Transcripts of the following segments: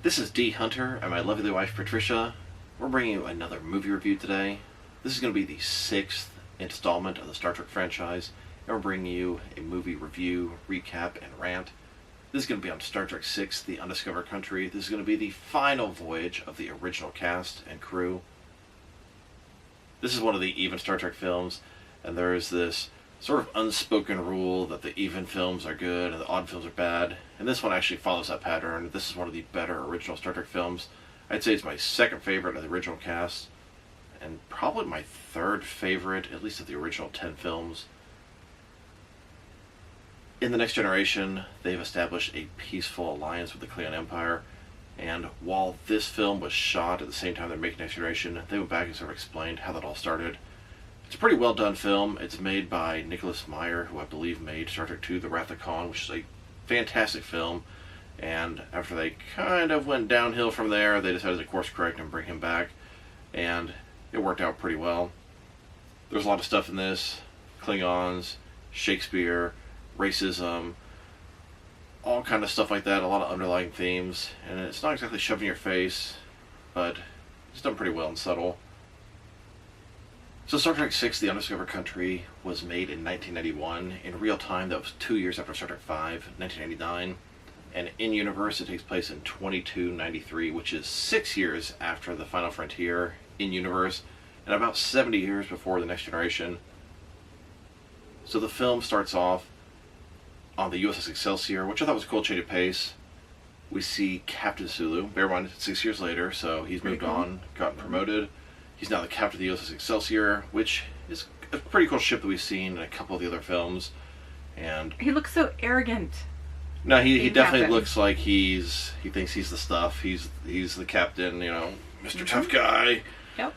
This is dHunter and my lovely wife Patricia. We're bringing you another movie review today. This is going to be the 6th installment of the Star Trek franchise, and we're bringing you a movie review, recap, and rant. This is going to be on Star Trek VI, The Undiscovered Country. This is going to be the final voyage of the original cast and crew. This is one of the even Star Trek films, and there is this sort of unspoken rule that the even films are good and the odd films are bad, and this one actually follows that pattern. This is one of the better original Star Trek films. I'd say it's my second favorite of the original cast, and probably my third favorite, at least of the original 10 films. In The Next Generation, they've established a peaceful alliance with the Klingon Empire, and while this film was shot at the same time they're making Next Generation, they went back and sort of explained how that all started. It's a pretty well done film. It's made by Nicholas Meyer, who I believe made Star Trek II, The Wrath of Khan, which is a fantastic film. And after they kind of went downhill from there, they decided to course correct and bring him back. And it worked out pretty well. There's a lot of stuff in this. Klingons, Shakespeare, racism, all kind of stuff like that. A lot of underlying themes. And it's not exactly shoved in your face, but it's done pretty well and subtle. So Star Trek VI, The Undiscovered Country, was made in 1991. In real time, that was 2 years after Star Trek V, 1989. And in universe, it takes place in 2293, which is 6 years after The Final Frontier in universe, and about 70 years before The Next Generation. So the film starts off on the USS Excelsior, which I thought was a cool change of pace. We see Captain Sulu. Bear in mind, 6 years later, so he's moved on, gotten promoted. He's now the captain of the USS Excelsior, which is a pretty cool ship that we've seen in a couple of the other films. And he looks so arrogant. No, he definitely looks like he thinks he's the stuff. He's the captain, you know, Mr. Tough Guy. Yep.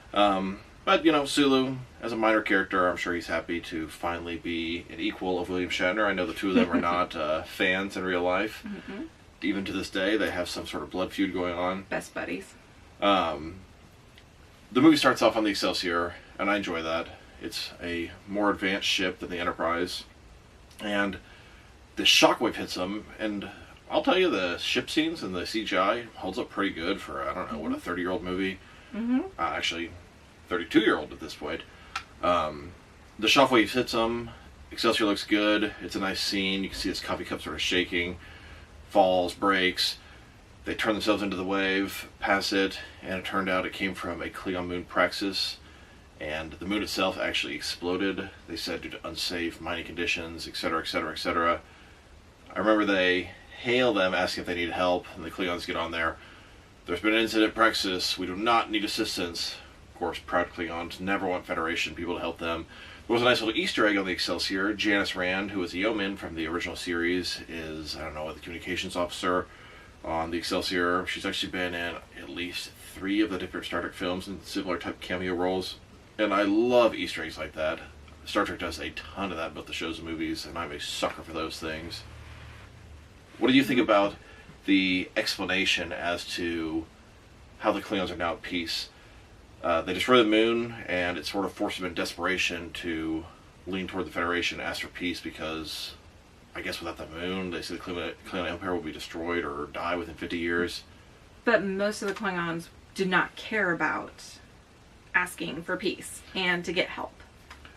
But, you know, Sulu, as a minor character, I'm sure he's happy to finally be an equal of William Shatner. I know the two of them are not fans in real life. Mm-hmm. Even to this day, they have some sort of blood feud going on. Best buddies. The movie starts off on the Excelsior, and I enjoy that. It's a more advanced ship than the Enterprise. And the shockwave hits them, and I'll tell you, the ship scenes and the CGI holds up pretty good for, I don't know, what, a 30-year-old movie? Mm-hmm. Actually, 32-year-old at this point. The shockwave hits them. Excelsior looks good. It's a nice scene. You can see this coffee cup sort of shaking. Falls, breaks. They turn themselves into the wave, pass it, and it turned out it came from a Klingon moon Praxis, and the moon itself actually exploded, they said, due to unsafe mining conditions, etc., etc., etc. I remember they hail them, asking if they need help, and the Klingons get on there. There's been an incident, Praxis. We do not need assistance. Of course, proud Klingons never want Federation people to help them. There was a nice little Easter egg on the Excelsior. Janice Rand, who was a yeoman from the original series, is, I don't know, the communications officer on the Excelsior. She's actually been in at least 3 of the different Star Trek films in similar type cameo roles. And I love Easter eggs like that. Star Trek does a ton of that in both the shows and movies, and I'm a sucker for those things. What do you think about the explanation as to how the Klingons are now at peace? They destroy the moon, and it sort of forced them in desperation to lean toward the Federation and ask for peace because, I guess without the moon, they say the Klingon Empire will be destroyed or die within 50 years. But most of the Klingons did not care about asking for peace and to get help.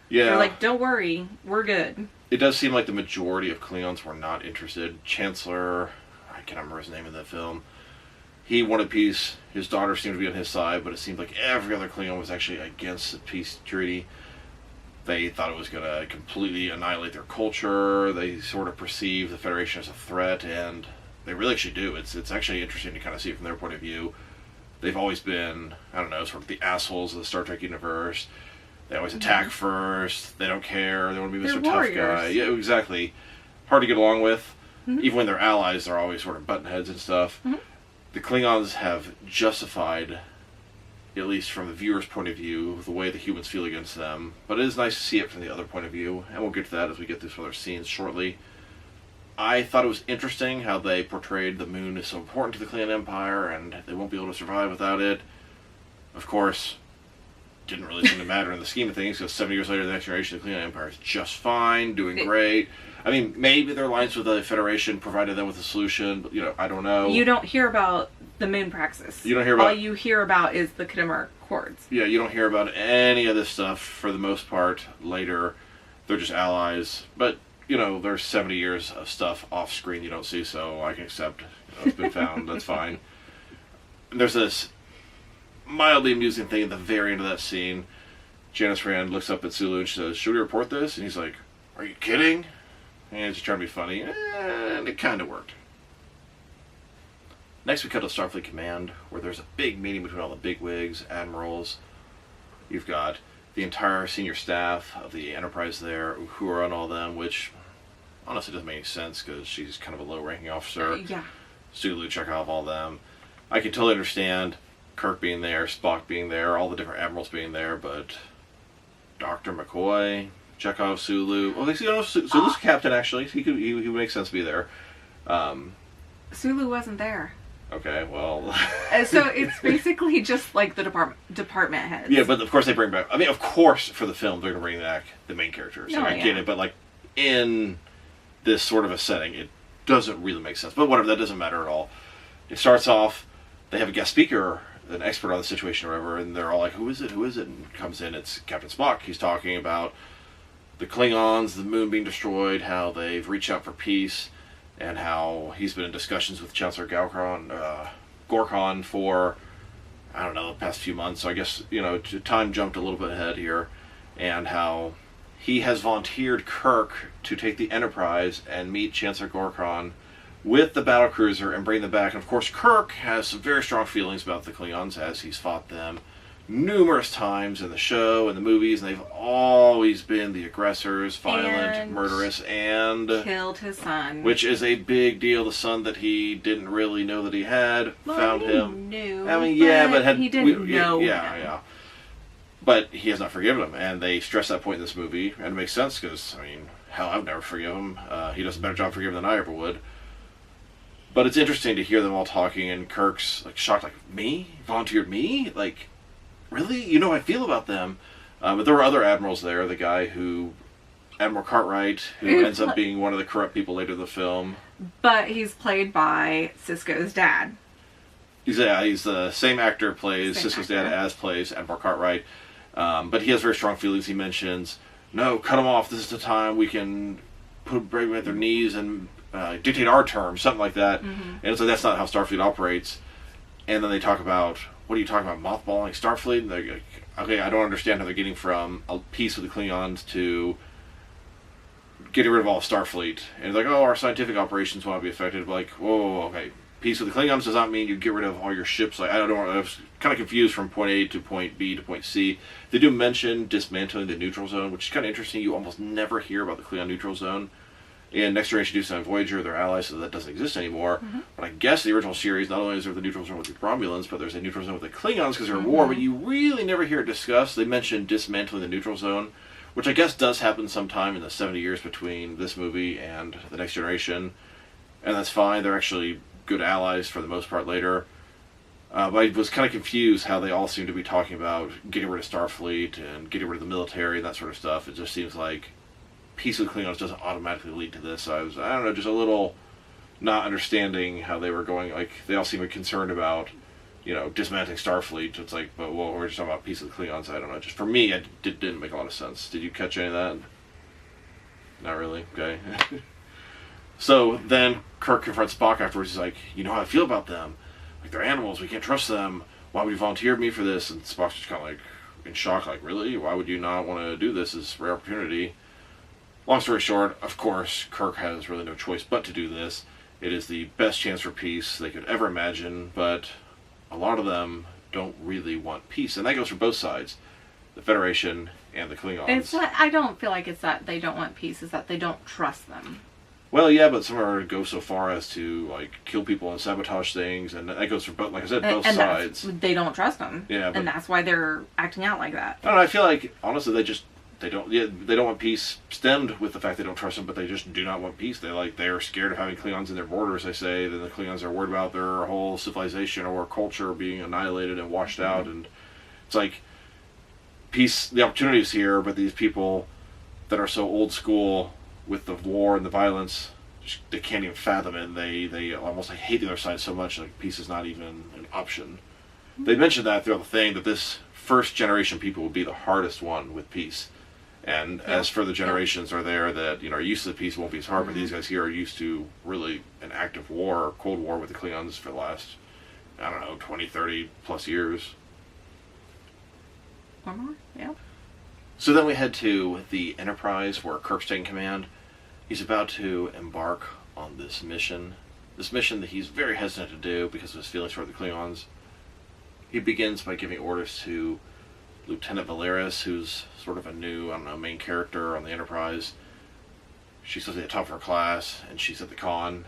Yeah. They're like, don't worry, we're good. It does seem like the majority of Klingons were not interested. Chancellor, I can't remember his name in that film, he wanted peace. His daughter seemed to be on his side, but it seemed like every other Klingon was actually against the peace treaty. They thought it was going to completely annihilate their culture. They sort of perceive the Federation as a threat, and they really actually do. It's actually interesting to kind of see it from their point of view. They've always been, I don't know, sort of the assholes of the Star Trek universe. They always attack first. They don't care. They want to be Mr. Tough Guy. Yeah, exactly. Hard to get along with. Mm-hmm. Even when they're allies, they're always sort of button heads and stuff. Mm-hmm. The Klingons have justified, at least from the viewer's point of view, the way the humans feel against them. But it is nice to see it from the other point of view, and we'll get to that as we get through some other scenes shortly. I thought it was interesting how they portrayed the moon as so important to the Klingon Empire, and they won't be able to survive without it. Of course, didn't really seem to matter in the scheme of things, because 70 years later, the Next Generation, the Klingon Empire is just fine, doing great. I mean, maybe their alliance with the Federation provided them with a solution, but, I don't know. You don't hear about the moon praxis. You don't hear about... All you hear about is the Khitomer Accords. Yeah, you don't hear about any of this stuff for the most part later. They're just allies. But, there's 70 years of stuff off screen you don't see, so I can accept it's been found. That's fine. And there's this mildly amusing thing at the very end of that scene. Janice Rand looks up at Sulu and she says, "Should we report this?" And he's like, "Are you kidding?" And he's just trying to be funny. And it kind of worked. Next we cut to Starfleet Command, where there's a big meeting between all the bigwigs, admirals. You've got the entire senior staff of the Enterprise there, Uhura and all them, which honestly doesn't make any sense because she's kind of a low-ranking officer. Yeah. Sulu, Chekhov, all them. I can totally understand Kirk being there, Spock being there, all the different admirals being there, but Dr. McCoy, Chekhov, Sulu. Well, Sulu's captain, actually. He would make sense to be there. Sulu wasn't there. Okay, well... So it's basically just like the department heads. Yeah, but of course they bring back... I mean, of course, for the film, they're going to bring back the main characters. No, I get it, but, in this sort of a setting, it doesn't really make sense. But whatever, that doesn't matter at all. It starts off, they have a guest speaker, an expert on the situation or whatever, and they're all like, who is it? And comes in, it's Captain Spock. He's talking about the Klingons, the moon being destroyed, how they've reached out for peace, and how he's been in discussions with Chancellor Gorkon for, I don't know, the past few months. So I guess, time jumped a little bit ahead here, and how he has volunteered Kirk to take the Enterprise and meet Chancellor Gorkon with the battlecruiser and bring them back. And of course, Kirk has some very strong feelings about the Klingons as he's fought them numerous times in the show and the movies, and they've always been the aggressors, violent, murderous, and killed his son, which is a big deal. The son that he didn't really know that he had found him. Knew, I mean, yeah, but he didn't know. Yeah. But he has not forgiven him, and they stress that point in this movie, and it makes sense because, I mean, hell, I've never forgiven him. He does a better job forgiving than I ever would. But it's interesting to hear them all talking, and Kirk's shocked, me? Volunteered me? Really? You know how I feel about them. But there were other admirals there. The guy Admiral Cartwright, who ends up being one of the corrupt people later in the film. But he's played by Sisko's dad. He's the same actor plays Sisko's dad as plays Admiral Cartwright. But he has very strong feelings. He mentions, no, cut them off. This is the time we can bring them at their knees and dictate our terms, something like that. Mm-hmm. And it's that's not how Starfleet operates. And then they talk about, what are you talking about, mothballing Starfleet? And they're like, okay, I don't understand how they're getting from a peace with the Klingons to getting rid of all of Starfleet. And they're like, our scientific operations won't be affected. But whoa, okay. Peace with the Klingons does not mean you get rid of all your ships. I was kind of confused from point A to point B to point C. They do mention dismantling the neutral zone, which is kind of interesting. You almost never hear about the Klingon neutral zone. In Next Generation Deep Space Voyager, they're allies, so that doesn't exist anymore. Mm-hmm. But I guess the original series, not only is there the neutral zone with the Romulans, but there's a neutral zone with the Klingons because they're in war, but you really never hear it discussed. They mention dismantling the neutral zone, which I guess does happen sometime in the 70 years between this movie and The Next Generation. And that's fine. They're actually good allies for the most part later. But I was kind of confused how they all seem to be talking about getting rid of Starfleet and getting rid of the military and that sort of stuff. It just seems like peace with Klingons doesn't automatically lead to this. So I don't know, just a little not understanding how they were going. They all seem concerned about, dismantling Starfleet. It's but we're just talking about peace with Klingons. I don't know. Just for me, it didn't make a lot of sense. Did you catch any of that? Not really. Okay. So then Kirk confronts Spock afterwards. He's like, you know how I feel about them. They're animals. We can't trust them. Why would you volunteer me for this? And Spock's just kind of in shock. Really? Why would you not want to do this? It's a rare opportunity. Long story short, of course, Kirk has really no choice but to do this. It is the best chance for peace they could ever imagine, but a lot of them don't really want peace. And that goes for both sides, the Federation and the Klingons. I don't feel like it's that they don't want peace, it's that they don't trust them. Well, yeah, but some are go so far as to kill people and sabotage things, and that goes for both. Like I said, both sides. They don't trust them. Yeah, and that's why they're acting out like that. I don't know. I feel like honestly, they don't want peace stemmed with the fact they don't trust them, but they just do not want peace. They're scared of having Klingons in their borders. They say then the Klingons are worried about their whole civilization or culture being annihilated and washed out, and it's peace. The opportunity is here, but these people that are so old school with the war and the violence, they can't even fathom it. And they almost like hate the other side so much, like peace is not even an option. They mentioned that throughout the thing, that this first generation people will be the hardest one with peace. And as for the generations are there that, are used to the peace, won't be as hard, but these guys here are used to really an active war, Cold War with the Klingons for the last, 20, 30 plus years. Or more, yeah. So then we head to the Enterprise, where Kirk's taking command. He's about to embark on this mission that he's very hesitant to do because of his feelings toward the Klingons. He begins by giving orders to Lieutenant Volaris, who's sort of a new, main character on the Enterprise. She's supposed to be at the top of her class, and she's at the con.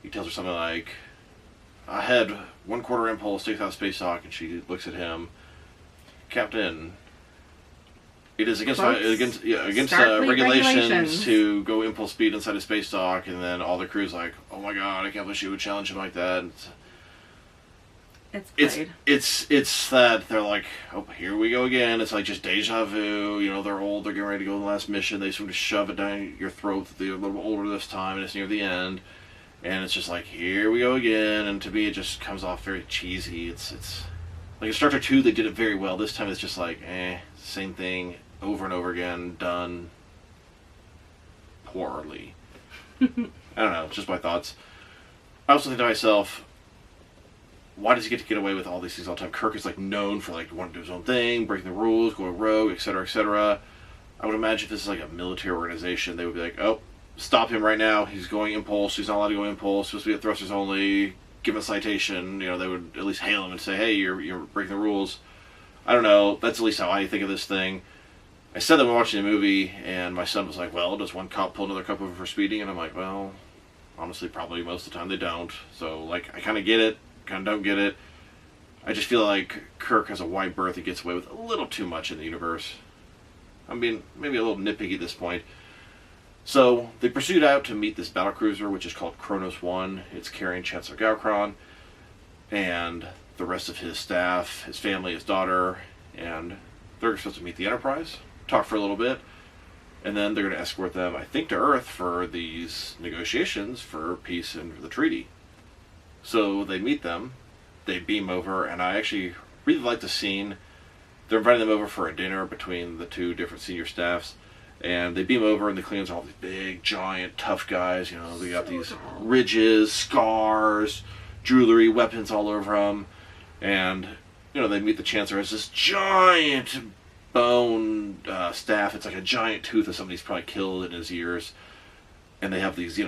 He tells her something like, ahead, 1/4 impulse, takes out space dock, and she looks at him. Captain, it is against regulations to go impulse speed inside a space dock, and then all the crew's like, oh my god, I can't believe she would challenge him like that. It's that they're like, oh, here we go again. It's like just deja vu. They're old. They're getting ready to go to the last mission. They sort of shove it down your throat that they're a little older this time, and it's near the end. And it's just like, here we go again. And to me, it just comes off very cheesy. It's like in Star Trek 2, they did it very well. This time, it's just like, same thing over and over again, done poorly. I don't know. Just my thoughts. I also think to myself, why does he get away with all these things all the time? Kirk is known for wanting to do his own thing, breaking the rules, going rogue, etc., etc. I would imagine if this is a military organization, they would be like, oh, stop him right now. He's going impulse. He's not allowed to go impulse. He's supposed to be at thrusters only. Give him a citation. They would at least hail him and say, hey, you're breaking the rules. I don't know. That's at least how I think of this thing. I said that when watching the movie, and my son was like, well, does one cop pull another cop over for speeding? And I'm like, well, honestly, probably most of the time they don't. So, I kind of get it. Kind of don't get it. I just feel like Kirk has a wide berth. He gets away with a little too much in the universe. I'm being maybe a little nitpicky at this point. So they pursued out to meet this battlecruiser, which is called Kronos 1. It's carrying Chancellor Gowron and the rest of his staff, his family, his daughter, and they're supposed to meet the Enterprise, talk for a little bit, and then they're going to escort them, I think, to Earth for these negotiations for peace and for the treaty. So they meet them, they beam over, and I actually really like the scene. They're inviting them over for a dinner between the two different senior staffs, and they beam over, and the Klingons are all these big, giant, tough guys. They got these ridges, scars, jewelry, weapons all over them, and they meet the Chancellor as this giant bone staff. It's like a giant tooth of somebody's probably killed in his ears, and they have these,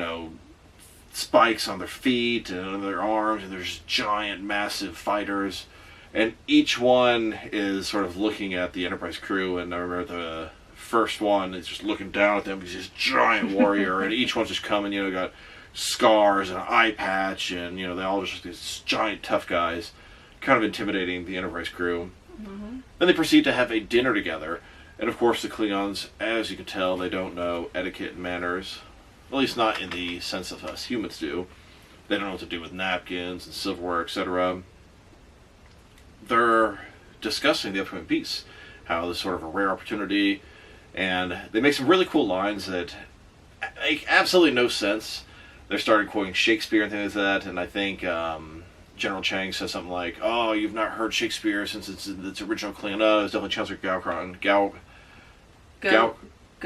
spikes on their feet and on their arms, and there's giant, massive fighters, and each one is sort of looking at the Enterprise crew. And I remember the first one is just looking down at them. He's this giant warrior, and each one's just coming. Got scars and an eye patch, and they all just these giant, tough guys, kind of intimidating the Enterprise crew. Mm-hmm. Then they proceed to have a dinner together, and of course the Klingons, as you can tell, they don't know etiquette and manners. At least not in the sense of us humans do. They don't know what to do with napkins and silverware, etc. They're discussing the upcoming peace, how this is sort of a rare opportunity, and they make some really cool lines that make absolutely no sense. They're starting quoting Shakespeare and things like that, and I think General Chang says something like, oh, you've not heard Shakespeare since its original Klingon. No, it's definitely Chancellor Gowron. Gowron?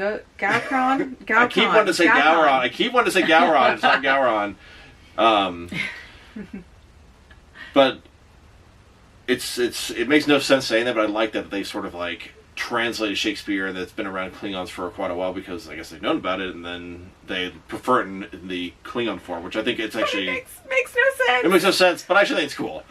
I keep wanting to say Gowron. It's not Gowron. But it makes no sense saying that, but I like that they sort of translated Shakespeare, and that's been around Klingons for quite a while because I guess they've known about it, and then they prefer it in the Klingon form, which I think it's actually makes no sense. It makes no sense, but I actually think it's cool.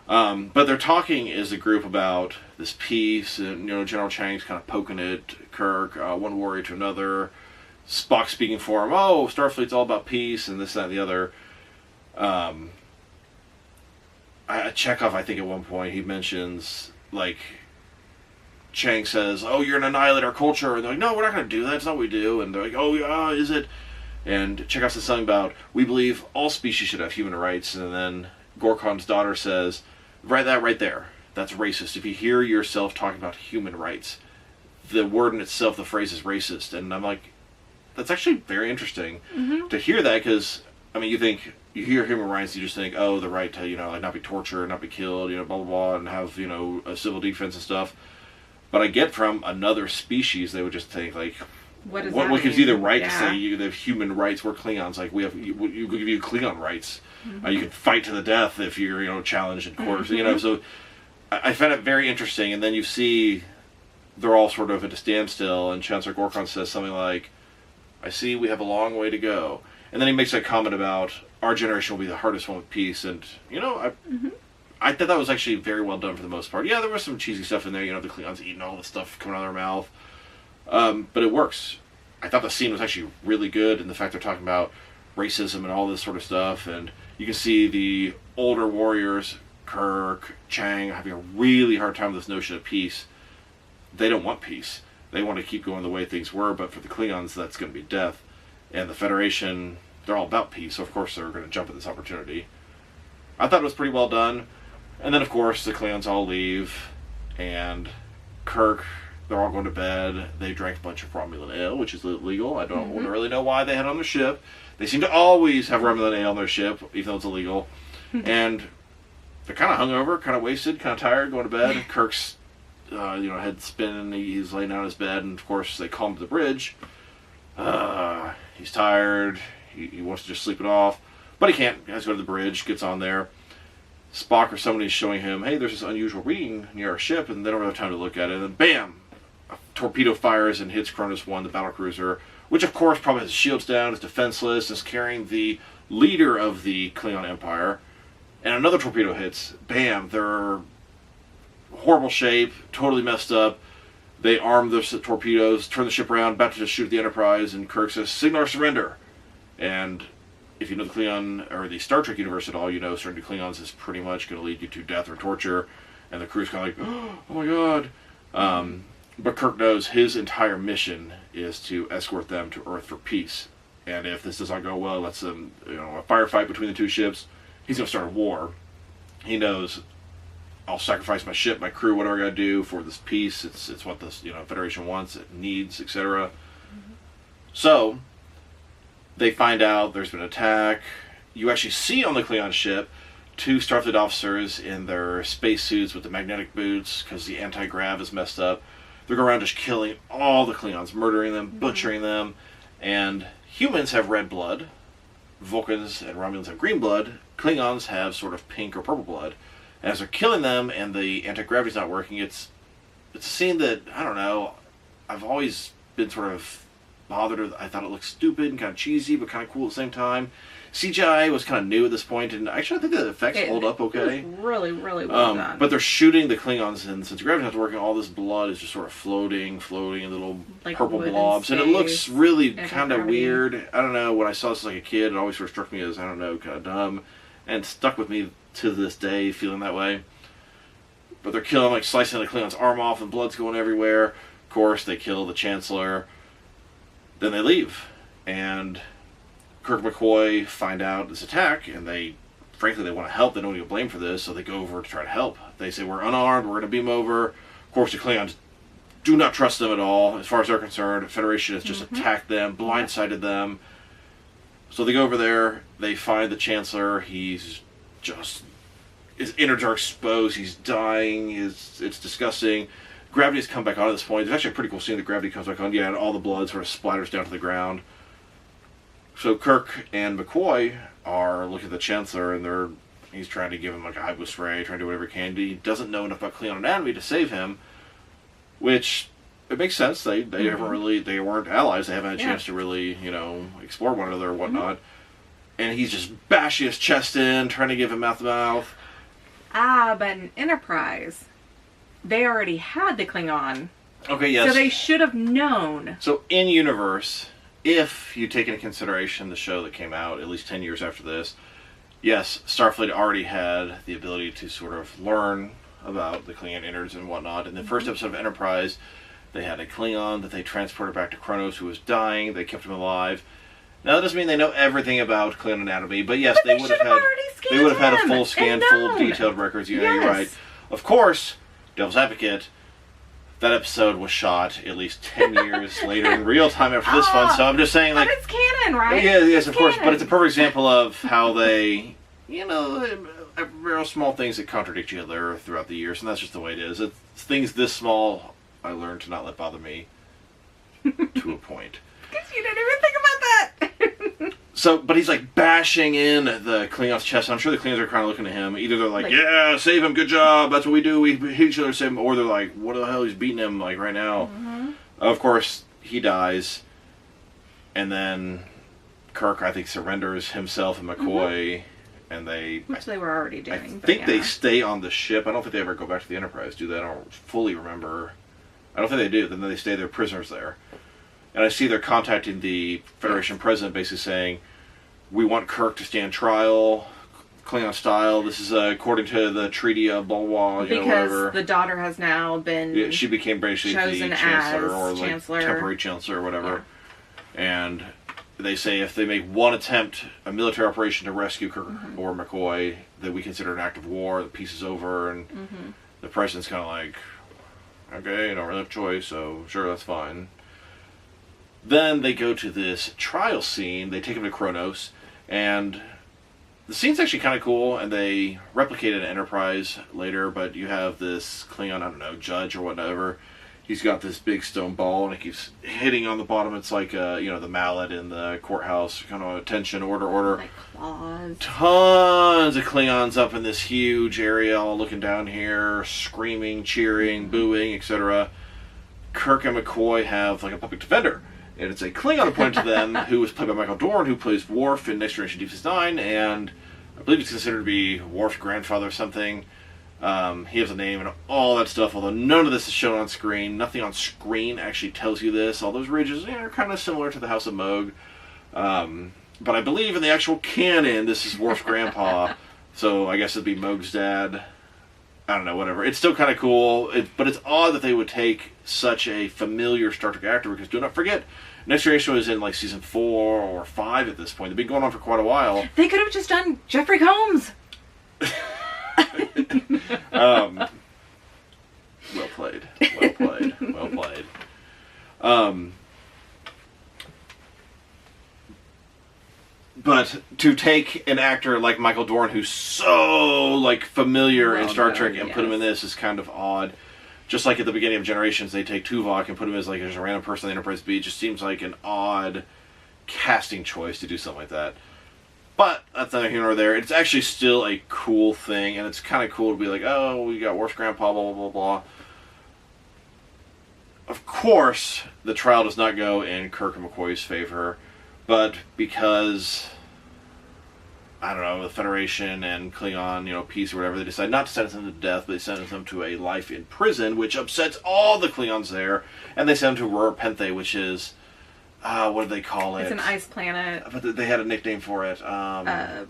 But they're talking as a group about this peace, and General Chang's kind of poking at Kirk, one warrior to another. Spock speaking for him. Oh, Starfleet's all about peace, and this, that, and the other. Chekhov, I think at one point he mentions Chang says, "Oh, you're an annihilator culture," and they're like, "No, we're not going to do that. That's not what we do." And they're like, "Oh, yeah, is it?" And Chekhov says something about, "We believe all species should have human rights," and then Gorkon's daughter says, "Right there. That's racist. If you hear yourself talking about human rights, the word in itself, the phrase is racist." And I'm like, that's actually very interesting Mm-hmm. to hear that, because, I mean, you hear human rights, you just think, oh, the right to, like, not be tortured, not be killed, blah, blah, blah, and have, a civil defense and stuff. But I get from another species, they would just think, like, What what gives you the right to Yeah. say you have human rights? We're Klingons. Like, we give you Klingon rights. Mm-hmm. You can fight to the death if you're, challenged in court. Mm-hmm. So I found it very interesting. And then you see they're all sort of at a standstill, and Chancellor Gorkon says something like, I see we have a long way to go. And then he makes a comment about our generation will be the hardest one with peace. And, Mm-hmm. I thought that was actually very well done for the most part. Yeah, there was some cheesy stuff in there, the Klingons eating all the stuff coming out of their mouth. But it works. I thought the scene was actually really good, and the fact they're talking about racism and all this sort of stuff, and you can see the older warriors, Kirk, Chang, having a really hard time with this notion of peace. They don't want peace. They want to keep going the way things were, but for the Klingons, that's going to be death. And the Federation, they're all about peace, so of course they're going to jump at this opportunity. I thought it was pretty well done. And then, of course, the Klingons all leave, and Kirk, they're all going to bed. They drank a bunch of Romulan ale, which is illegal. I don't really know why they had it on their ship. They seem to always have Romulan ale on their ship, even though it's illegal. And they're kind of hungover, kind of wasted, kind of tired, going to bed. Kirk's, head spinning. He's laying down on his bed, and of course they call him to the bridge. He's tired. He wants to just sleep it off, but he can't. He has to go to the bridge. Gets on there. Spock or somebody's showing him, hey, there's this unusual reading near our ship, and they don't have time to look at it. And then, bam! A torpedo fires and hits Cronus 1, the battlecruiser, which, of course, probably has shields down, is defenseless, is carrying the leader of the Klingon Empire. And another torpedo hits. Bam! They're horrible shape, totally messed up. They arm the torpedoes, turn the ship around, about to just shoot the Enterprise, and Kirk says, signal our surrender! And if you know the Klingon, or the Star Trek universe at all, surrendering to Klingons is pretty much going to lead you to death or torture. And the crew's kind of like, oh my god. But Kirk knows his entire mission is to escort them to Earth for peace. And if this does not go well, let's a firefight between the two ships, he's going to start a war. He knows, I'll sacrifice my ship, my crew, whatever I got to do for this peace. It's what the Federation wants, it needs, etc. Mm-hmm. So they find out there's been an attack. You actually see on the Klingon ship 2 Starfleet officers in their spacesuits with the magnetic boots because the anti-grav is messed up. They're going around just killing all the Klingons, murdering them, butchering them. And humans have red blood. Vulcans and Romulans have green blood. Klingons have sort of pink or purple blood. And as they're killing them and the anti-gravity's not working, it's a scene that, I don't know, I've always been sort of bothered. I thought it looked stupid and kind of cheesy, but kind of cool at the same time. CGI was kind of new at this point, and actually I think the effects hold up okay. It was really, really well done. But they're shooting the Klingons, and since gravity's not working, all this blood is just sort of floating in little like purple blobs, and it looks really kind of weird. I don't know, when I saw this as like a kid, it always sort of struck me as, I don't know, kind of dumb, and stuck with me to this day, feeling that way. But they're killing, like slicing the Klingon's arm off, and blood's going everywhere. Of course, they kill the Chancellor. Then they leave, and Kirk and McCoy find out this attack, and they want to help. They don't want to get blamed for this, so they go over to try to help. They say, we're unarmed, we're going to beam over. Of course, the Klingons do not trust them at all. As far as they're concerned, the Federation has just attacked them, blindsided them. So they go over there, they find the Chancellor. He's just, his innards are exposed, he's dying, it's disgusting. Gravity's come back on at this point. There's actually a pretty cool scene that gravity comes back on. Yeah, and all the blood sort of splatters down to the ground. So Kirk and McCoy are looking at the Chancellor, and he's trying to give him like a hypo spray, trying to do whatever he can. He doesn't know enough about Klingon anatomy to save him, which it makes sense. They weren't allies. They haven't had a chance to really explore one another or whatnot. And he's just bashing his chest in, trying to give him mouth to mouth. But in Enterprise, they already had the Klingon. Okay, yes. So they should have known. So in universe, if you take into consideration the show that came out at least 10 years after this, yes, Starfleet already had the ability to sort of learn about the Klingon innards and whatnot. In the first episode of Enterprise, they had a Klingon that they transported back to Kronos who was dying. They kept him alive. Now that doesn't mean they know everything about Klingon anatomy, but yes, they would have had a full scan, full detailed records. You're right. Of course, devil's advocate, that episode was shot at least 10 years later in real time after this one, so I'm just saying, like... But it's canon, right? Yeah, yes, it's of course, canon. but it's a perfect example of how they, real small things that contradict each other throughout the years, and that's just the way it is. It's things this small, I learned to not let bother me to a point. Because you didn't even think about that! So, but he's like bashing in the Klingon's chest. I'm sure the Klingons are kind of looking at him. Either they're like, yeah, save him, good job, that's what we do, we hit each other, save him, or they're like, what the hell, he's beating him, like, right now. Mm-hmm. Of course, he dies, and then Kirk, I think, surrenders himself and McCoy, and they... Which they were already doing. I think they stay on the ship. I don't think they ever go back to the Enterprise, do they? I don't fully remember. I don't think they do. Then they stay there prisoners there. And I see they're contacting the Federation president, basically saying, we want Kirk to stand trial, Klingon style. This is according to the treaty of blah, blah, because the daughter has now been... Yeah, she became basically the chancellor, or chancellor. Like temporary chancellor or whatever. Yeah. And they say if they make one attempt, a military operation to rescue Kirk or McCoy, that we consider an act of war, the peace is over, and the president's kind of like, okay, you don't really have a choice, so sure, that's fine. Then they go to this trial scene. They take him to Kronos, and the scene's actually kind of cool, and they replicate it in Enterprise later, but you have this Klingon, I don't know, judge or whatever. He's got this big stone ball, and he keeps hitting on the bottom. It's like, the mallet in the courthouse, kind of attention, order. Like claws. Tons of Klingons up in this huge area, all looking down here, screaming, cheering, booing, etc. Kirk and McCoy have like a public defender. And it's a Klingon appointed to them, who was played by Michael Dorn, who plays Worf in Next Generation Deep Space Nine, and I believe he's considered to be Worf's grandfather or something. He has a name and all that stuff, although none of this is shown on screen. Nothing on screen actually tells you this. All those ridges are kind of similar to the House of Moog. But I believe in the actual canon, this is Worf's grandpa, so I guess it'd be Moog's dad. I don't know, whatever. It's still kind of cool, but it's odd that they would take such a familiar Star Trek actor, because do not forget, Next Generation was in like season 4 or 5 at this point. They've been going on for quite a while. They could have just done Jeffrey Combs! Well played. Well played. Well played. But to take an actor like Michael Dorn, who's so like familiar in Star Trek, and put him in this is kind of odd. Just like at the beginning of Generations, they take Tuvok and put him as like a random person on the Enterprise B. It just seems like an odd casting choice to do something like that. But that's neither here nor there. It's actually still a cool thing, and it's kind of cool to be like, oh, we got Worf's grandpa, blah, blah, blah, blah. Of course, the trial does not go in Kirk and McCoy's favor, but because, I don't know, the Federation and Klingon, peace or whatever, they decide not to sentence them to death, but they sentence them to a life in prison, which upsets all the Klingons there, and they send them to Aurora Penthe, which is... what do they call it? It's an ice planet. But they had a nickname for it. Death,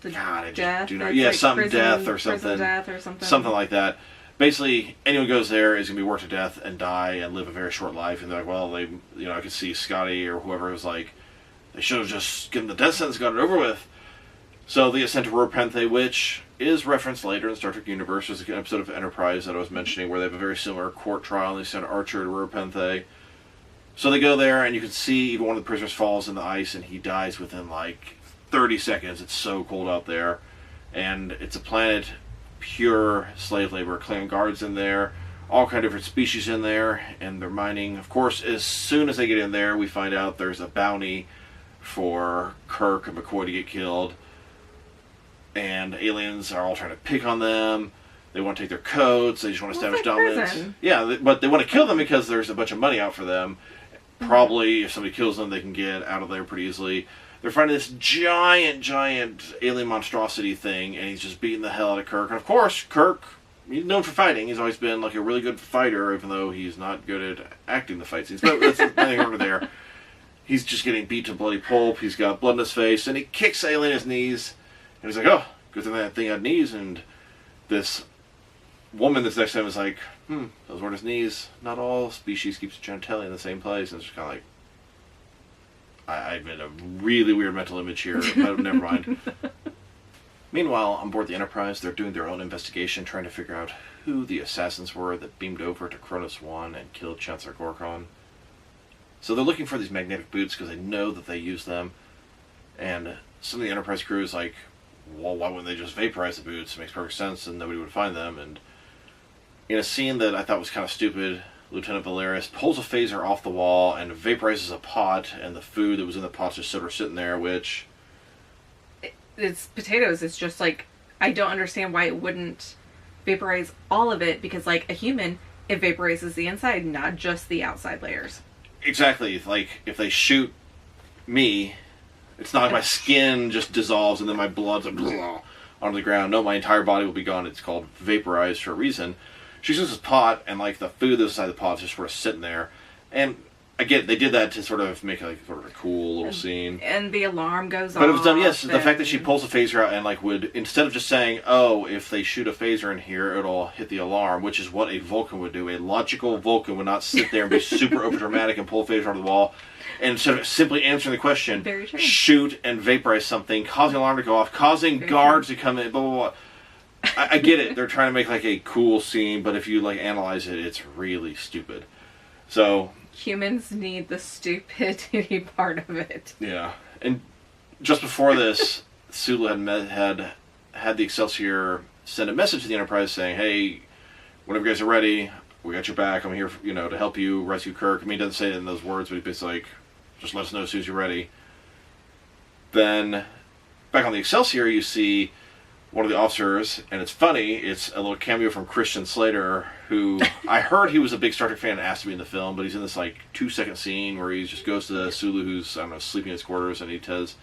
Yeah, like something death or something. Death or something. Something like that. Basically, anyone who goes there is going to be worked to death and die and live a very short life. And they're like, well, I could see Scotty or whoever was like, they should have just given the death sentence, got it over with. So they get sent to Aurora Penthe, which is referenced later in the Star Trek universe. There's an episode of Enterprise that I was mentioning where they have a very similar court trial, and they send Archer to Aurora Penthe. So they go there, and you can see even one of the prisoners falls in the ice, and he dies within like 30 seconds. It's so cold out there. And it's a planet, pure slave labor. Klingon guards in there, all kind of different species in there, and they're mining. Of course, as soon as they get in there, we find out there's a bounty for Kirk and McCoy to get killed. And aliens are all trying to pick on them. They want to take their coats. They just want to establish dominance. Prison. Yeah, but they want to kill them because there's a bunch of money out for them. Probably, if somebody kills them, they can get out of there pretty easily. They're finding this giant alien monstrosity thing, and he's just beating the hell out of Kirk. And of course, Kirk, he's known for fighting. He's always been like a really good fighter, even though he's not good at acting the fight scenes. But that's nothing over there. He's just getting beat to bloody pulp. He's got blood in his face, and he kicks the alien in his knees. And he's like, oh, good thing that thing had knees. And this woman that's next to him is like, those weren't his knees. Not all species keeps genitalia in the same place. And it's just kind of like, I made a really weird mental image here, but never mind. Meanwhile, on board the Enterprise, they're doing their own investigation, trying to figure out who the assassins were that beamed over to Kronos 1 and killed Chancellor Gorkon. So they're looking for these magnetic boots because they know that they use them. And some of the Enterprise crew is like, well, why wouldn't they just vaporize the boots? It makes perfect sense and nobody would find them. And in a scene that I thought was kind of stupid, Lieutenant Volaris pulls a phaser off the wall and vaporizes a pot, and the food that was in the pot just sort of sitting there, which... It's potatoes. It's just like, I don't understand why it wouldn't vaporize all of it, because like a human, it vaporizes the inside, not just the outside layers. Exactly. Like, if they shoot me, it's not like my skin just dissolves and then my blood's like onto the ground. No, my entire body will be gone. It's called vaporized for a reason. She uses this pot, and like the food that's inside the pot is just sort of sitting there. And I get they did that to sort of make like sort of a cool little scene. And the alarm goes off. But it was done, yes. The fact that she pulls a phaser out and like would, instead of just saying, oh, if they shoot a phaser in here, it'll hit the alarm, which is what a Vulcan would do. A logical Vulcan would not sit there and be super over dramatic and pull a phaser out of the wall. And instead of simply answering the question, shoot and vaporize something, causing alarm to go off, causing guards to come in, blah, blah, blah. I get it. They're trying to make like a cool scene, but if you like analyze it, it's really stupid. So humans need the stupidity part of it. Yeah, and just before this, Sulu had the Excelsior send a message to the Enterprise saying, "Hey, whenever you guys are ready, we got your back. I'm here, to help you rescue Kirk." I mean, he doesn't say it in those words, but he's like, "Just let us know as soon as you're ready." Then, back on the Excelsior, you see one of the officers, and it's funny, it's a little cameo from Christian Slater, who I heard he was a big Star Trek fan and asked to be in the film, but he's in this like 2-second scene where he just goes to Sulu, who's, I don't know, sleeping in his quarters, and he says,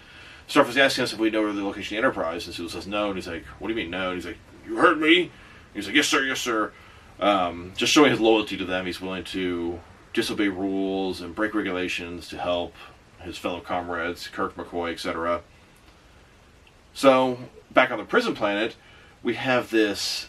Starfleet's asking us if we know where the location of the Enterprise, and Sulu says no, and he's like, what do you mean no? And he's like, you heard me? And he's like, yes sir. Just showing his loyalty to them. He's willing to disobey rules and break regulations to help his fellow comrades, Kirk, McCoy, etc. So back on the prison planet, we have this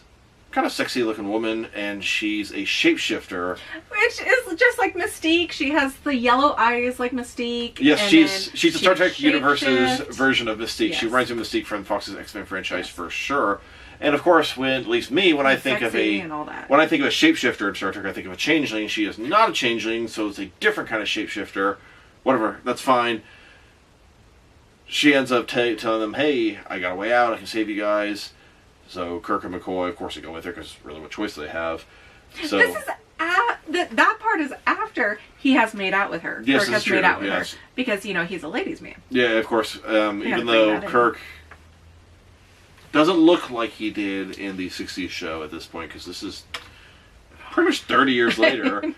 kind of sexy-looking woman, and she's a shapeshifter. Which is just like Mystique. She has the yellow eyes like Mystique. Yes, she's the Star Trek Universe's version of Mystique. Yes. She reminds me of Mystique from Fox's X-Men franchise for sure. And of course, when I think of a shapeshifter in Star Trek, I think of a changeling. She is not a changeling, so it's a different kind of shapeshifter. Whatever, that's fine. She ends up telling them, hey, I got a way out, I can save you guys. So Kirk and McCoy, of course, they go with her, because really what choice do they have? So this is that part is after he has made out with her. Yes, Kirk has made out with her. Because, he's a ladies' man. Yeah, of course. Even though Kirk doesn't look like he did in the 60s show at this point, because this is pretty much 30 years later.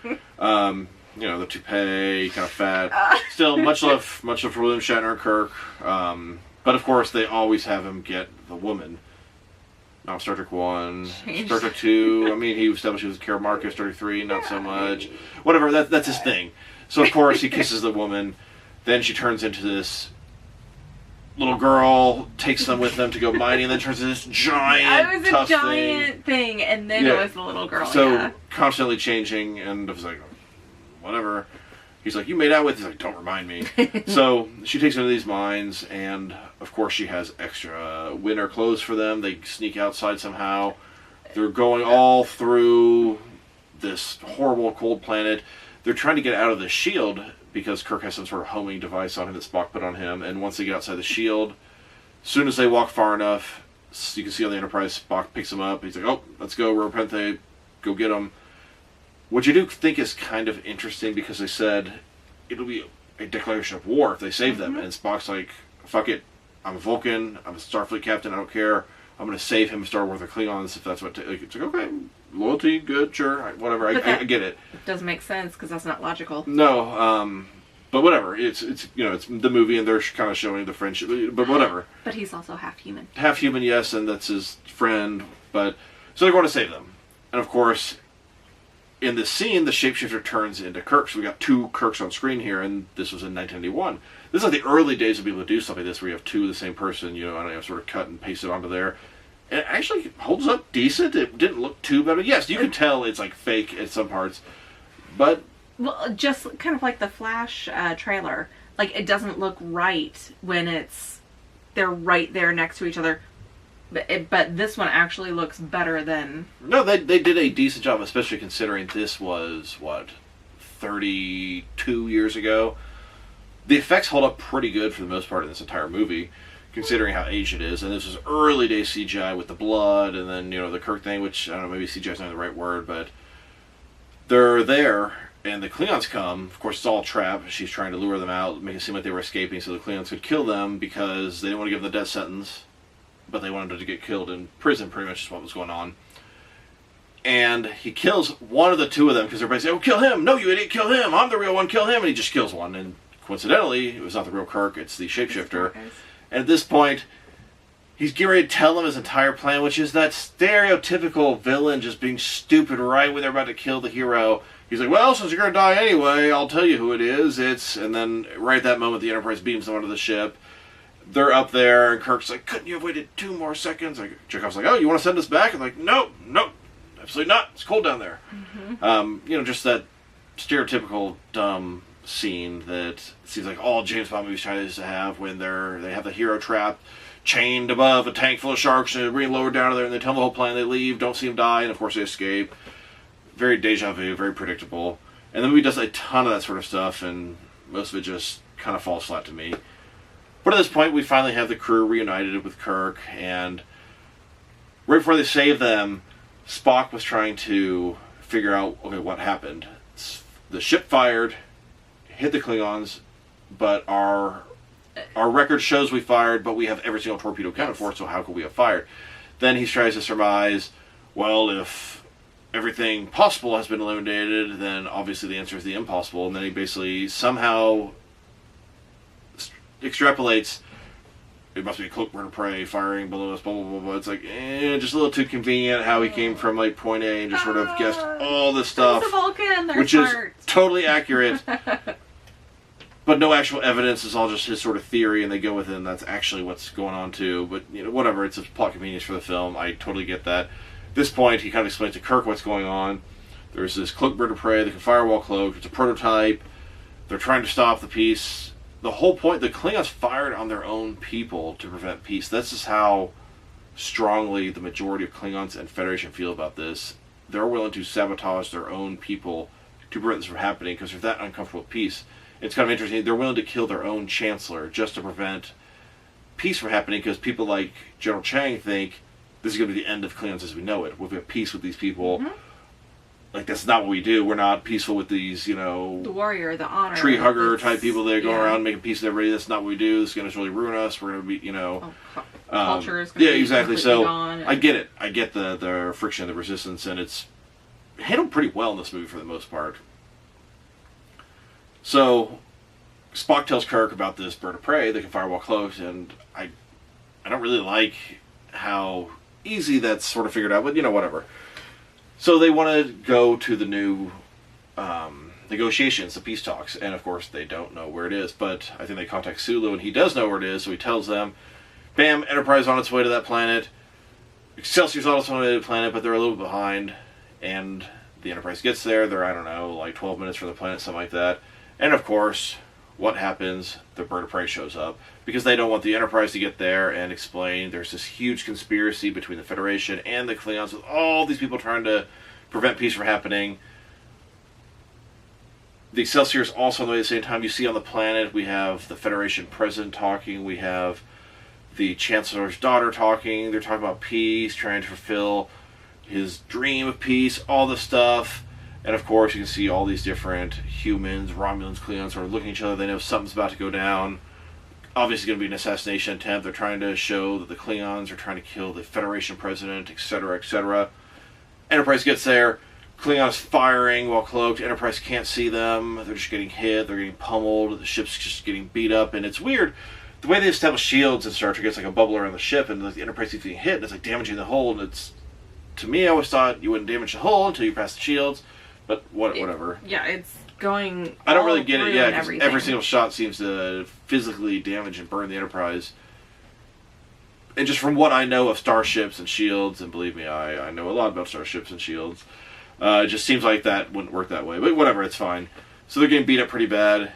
The toupee, kind of fat. Still, much love for William Shatner and Kirk. But of course, they always have him get the woman. Now, Star Trek 1, Star Trek 2, I mean, he established he was Carol Marcus, Star Trek 3, not so much. Whatever, that's his thing. So, of course, he kisses the woman. Then she turns into this little girl, takes them with them to go mining, and then turns into this giant, tough thing. It was a giant thing, and then it was the little girl, So, constantly changing, and I was like, whatever. He's like, you made out with? He's like, don't remind me. So she takes them to these mines, and of course she has extra winter clothes for them. They sneak outside somehow. They're going all through this horrible cold planet. They're trying to get out of the shield because Kirk has some sort of homing device on him that Spock put on him. And once they get outside the shield, as soon as they walk far enough, you can see on the Enterprise, Spock picks them up. He's like, oh, let's go, Repente, go get them. Which I do think is kind of interesting, because they said it'll be a declaration of war if they save them. And Spock's like, fuck it, I'm a Vulcan, I'm a Starfleet captain, I don't care. I'm going to save him and start with the Klingons if that's what... It's like, okay, loyalty, good, sure, whatever, I get it. It doesn't make sense, because that's not logical. No, but whatever. It's it's the movie, and they're kind of showing the friendship, but whatever. But he's also half human. Half human, yes, and that's his friend, but... So they're going to save them. And of course... In this scene, the shapeshifter turns into Kirk, so we got two Kirks on screen here, and this was in 1991. This is like the early days of being able to do something like this, where you have two of the same person, sort of cut and paste it onto there. And it actually holds up decent. It didn't look too bad. Yes, you can tell it's like fake at some parts, but... Well, just kind of like the Flash trailer. Like, it doesn't look right when they're right there next to each other. But this one actually looks better than... No, they did a decent job, especially considering this was, 32 years ago. The effects hold up pretty good for the most part in this entire movie, considering how aged it is. And this was early day CGI with the blood, and then, the Kirk thing, which, I don't know, maybe CGI is not the right word, but they're there, and the Klingons come. Of course, it's all a trap. She's trying to lure them out, make it seem like they were escaping so the Klingons could kill them because they didn't want to give them the death sentence, but they wanted to get killed in prison, pretty much is what was going on. And he kills one of the two of them because everybody says, "Oh, kill him! No, you idiot, kill him! I'm the real one, kill him!" And he just kills one. And coincidentally, it was not the real Kirk, it's the shapeshifter. And at this point, he's getting ready to tell them his entire plan, which is that stereotypical villain just being stupid right when they're about to kill the hero. He's like, "Well, since you're going to die anyway, I'll tell you who it is. It's..." And then right at that moment, the Enterprise beams them onto the ship. They're up there, and Kirk's like, "Couldn't you have waited 2 more seconds?" Like, Chekhov's like, "Oh, you want to send us back?" I'm like, "Nope, absolutely not. It's cold down there." Mm-hmm. Just that stereotypical dumb scene that seems like all James Bond movies try to have when they have the hero trapped, chained above a tank full of sharks, and being lowered down to there, and they tell them the whole plan. They leave, don't see him die, and of course they escape. Very deja vu, very predictable. And the movie does a ton of that sort of stuff, and most of it just kind of falls flat to me. But at this point, we finally have the crew reunited with Kirk, and right before they save them, Spock was trying to figure out, okay, what happened. The ship fired, hit the Klingons, but our record shows we fired, but we have every single torpedo accounted for, so how could we have fired? Then he tries to surmise, well, if everything possible has been eliminated, then obviously the answer is the impossible, and then he basically somehow extrapolates, it must be a cloak bird of prey firing below us, blah, blah, blah, blah. It's like, just a little too convenient how he came from, like, point A and just sort of guessed all this stuff. It's a Vulcan, which smart. Is totally accurate. But no actual evidence. It's all just his sort of theory, and they go with it, and that's actually what's going on, too. But, whatever. It's a plot convenience for the film. I totally get that. At this point, he kind of explains to Kirk what's going on. There's this cloak bird of prey that can firewall cloak. It's a prototype. They're trying to stop the peace. The whole point, the Klingons fired on their own people to prevent peace. That's just how strongly the majority of Klingons and Federation feel about this. They're willing to sabotage their own people to prevent this from happening because they're that uncomfortable with peace. It's kind of interesting. They're willing to kill their own chancellor just to prevent peace from happening because people like General Chang think this is going to be the end of Klingons as we know it. We'll have peace with these people. Mm-hmm. Like, that's not what we do. We're not peaceful with these, the warrior, the honor, tree hugger type people that go around making peace with everybody. That's not what we do. This is going to really ruin us. We're going to be, culture is going to be exactly. So gone. I get it. I get the friction, the resistance, and it's handled pretty well in this movie for the most part. So Spock tells Kirk about this bird of prey that can firewall cloaks, and I don't really like how easy that's sort of figured out, but whatever. So they want to go to the new negotiations, the peace talks, and of course they don't know where it is, but I think they contact Sulu, and he does know where it is, so he tells them, bam, Enterprise on its way to that planet, Excelsior's on its way to the planet, but they're a little behind, and the Enterprise gets there, they're, 12 minutes from the planet, something like that, and of course, what happens? The bird of prey shows up, because they don't want the Enterprise to get there and explain there's this huge conspiracy between the Federation and the Klingons with all these people trying to prevent peace from happening. The Excelsior is also on the way at the same time. You see on the planet, we have the Federation president talking, we have the Chancellor's daughter talking, they're talking about peace, trying to fulfill his dream of peace, all this stuff. And of course, you can see all these different humans, Romulans, Klingons, sort of looking at each other. They know something's about to go down. Obviously going to be an assassination attempt. They're trying to show that the Klingons are trying to kill the Federation president, etc., etc. Enterprise gets there. Klingons firing while cloaked. Enterprise can't see them. They're just getting hit. They're getting pummeled. The ship's just getting beat up. And it's weird. The way they establish shields in Star Trek, it's like a bubble around the ship, and the Enterprise keeps getting hit, and it's like damaging the hull. And it's, to me, I always thought you wouldn't damage the hull until you pass the shields. But whatever. It's going. I don't really get it. Yeah, because every single shot seems to physically damage and burn the Enterprise. And just from what I know of starships and shields, and believe me, I know a lot about starships and shields. It just seems like that wouldn't work that way. But whatever, it's fine. So they're getting beat up pretty bad.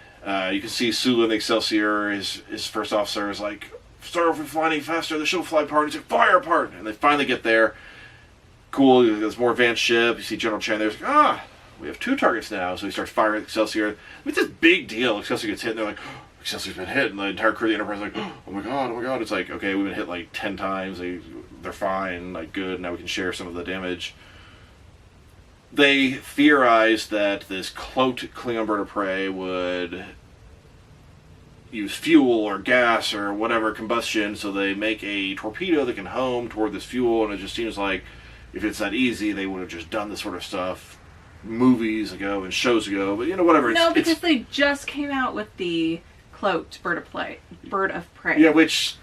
You can see Sulu in the Excelsior, his first officer, is like, Sorry if we fly any faster, the ship will fly apart. He's like, fire apart! And they finally get there. Cool, there's more advanced ship. You see General Chang there's like, we have 2 targets now. So he starts firing at Excelsior. I mean, it's this big deal. Excelsior gets hit, and they're like, Excelsior's been hit. And the entire crew of the Enterprise is like, oh my god. It's like, okay, we've been hit like 10 times. They're fine, like good. Now we can share some of the damage. They theorized that this cloaked Klingon bird of prey would use fuel or gas or whatever combustion, so they make a torpedo that can home toward this fuel, and it just seems like if it's that easy, they would have just done this sort of stuff movies ago and shows ago, but whatever. No, because they just came out with the cloaked bird of prey. Yeah, which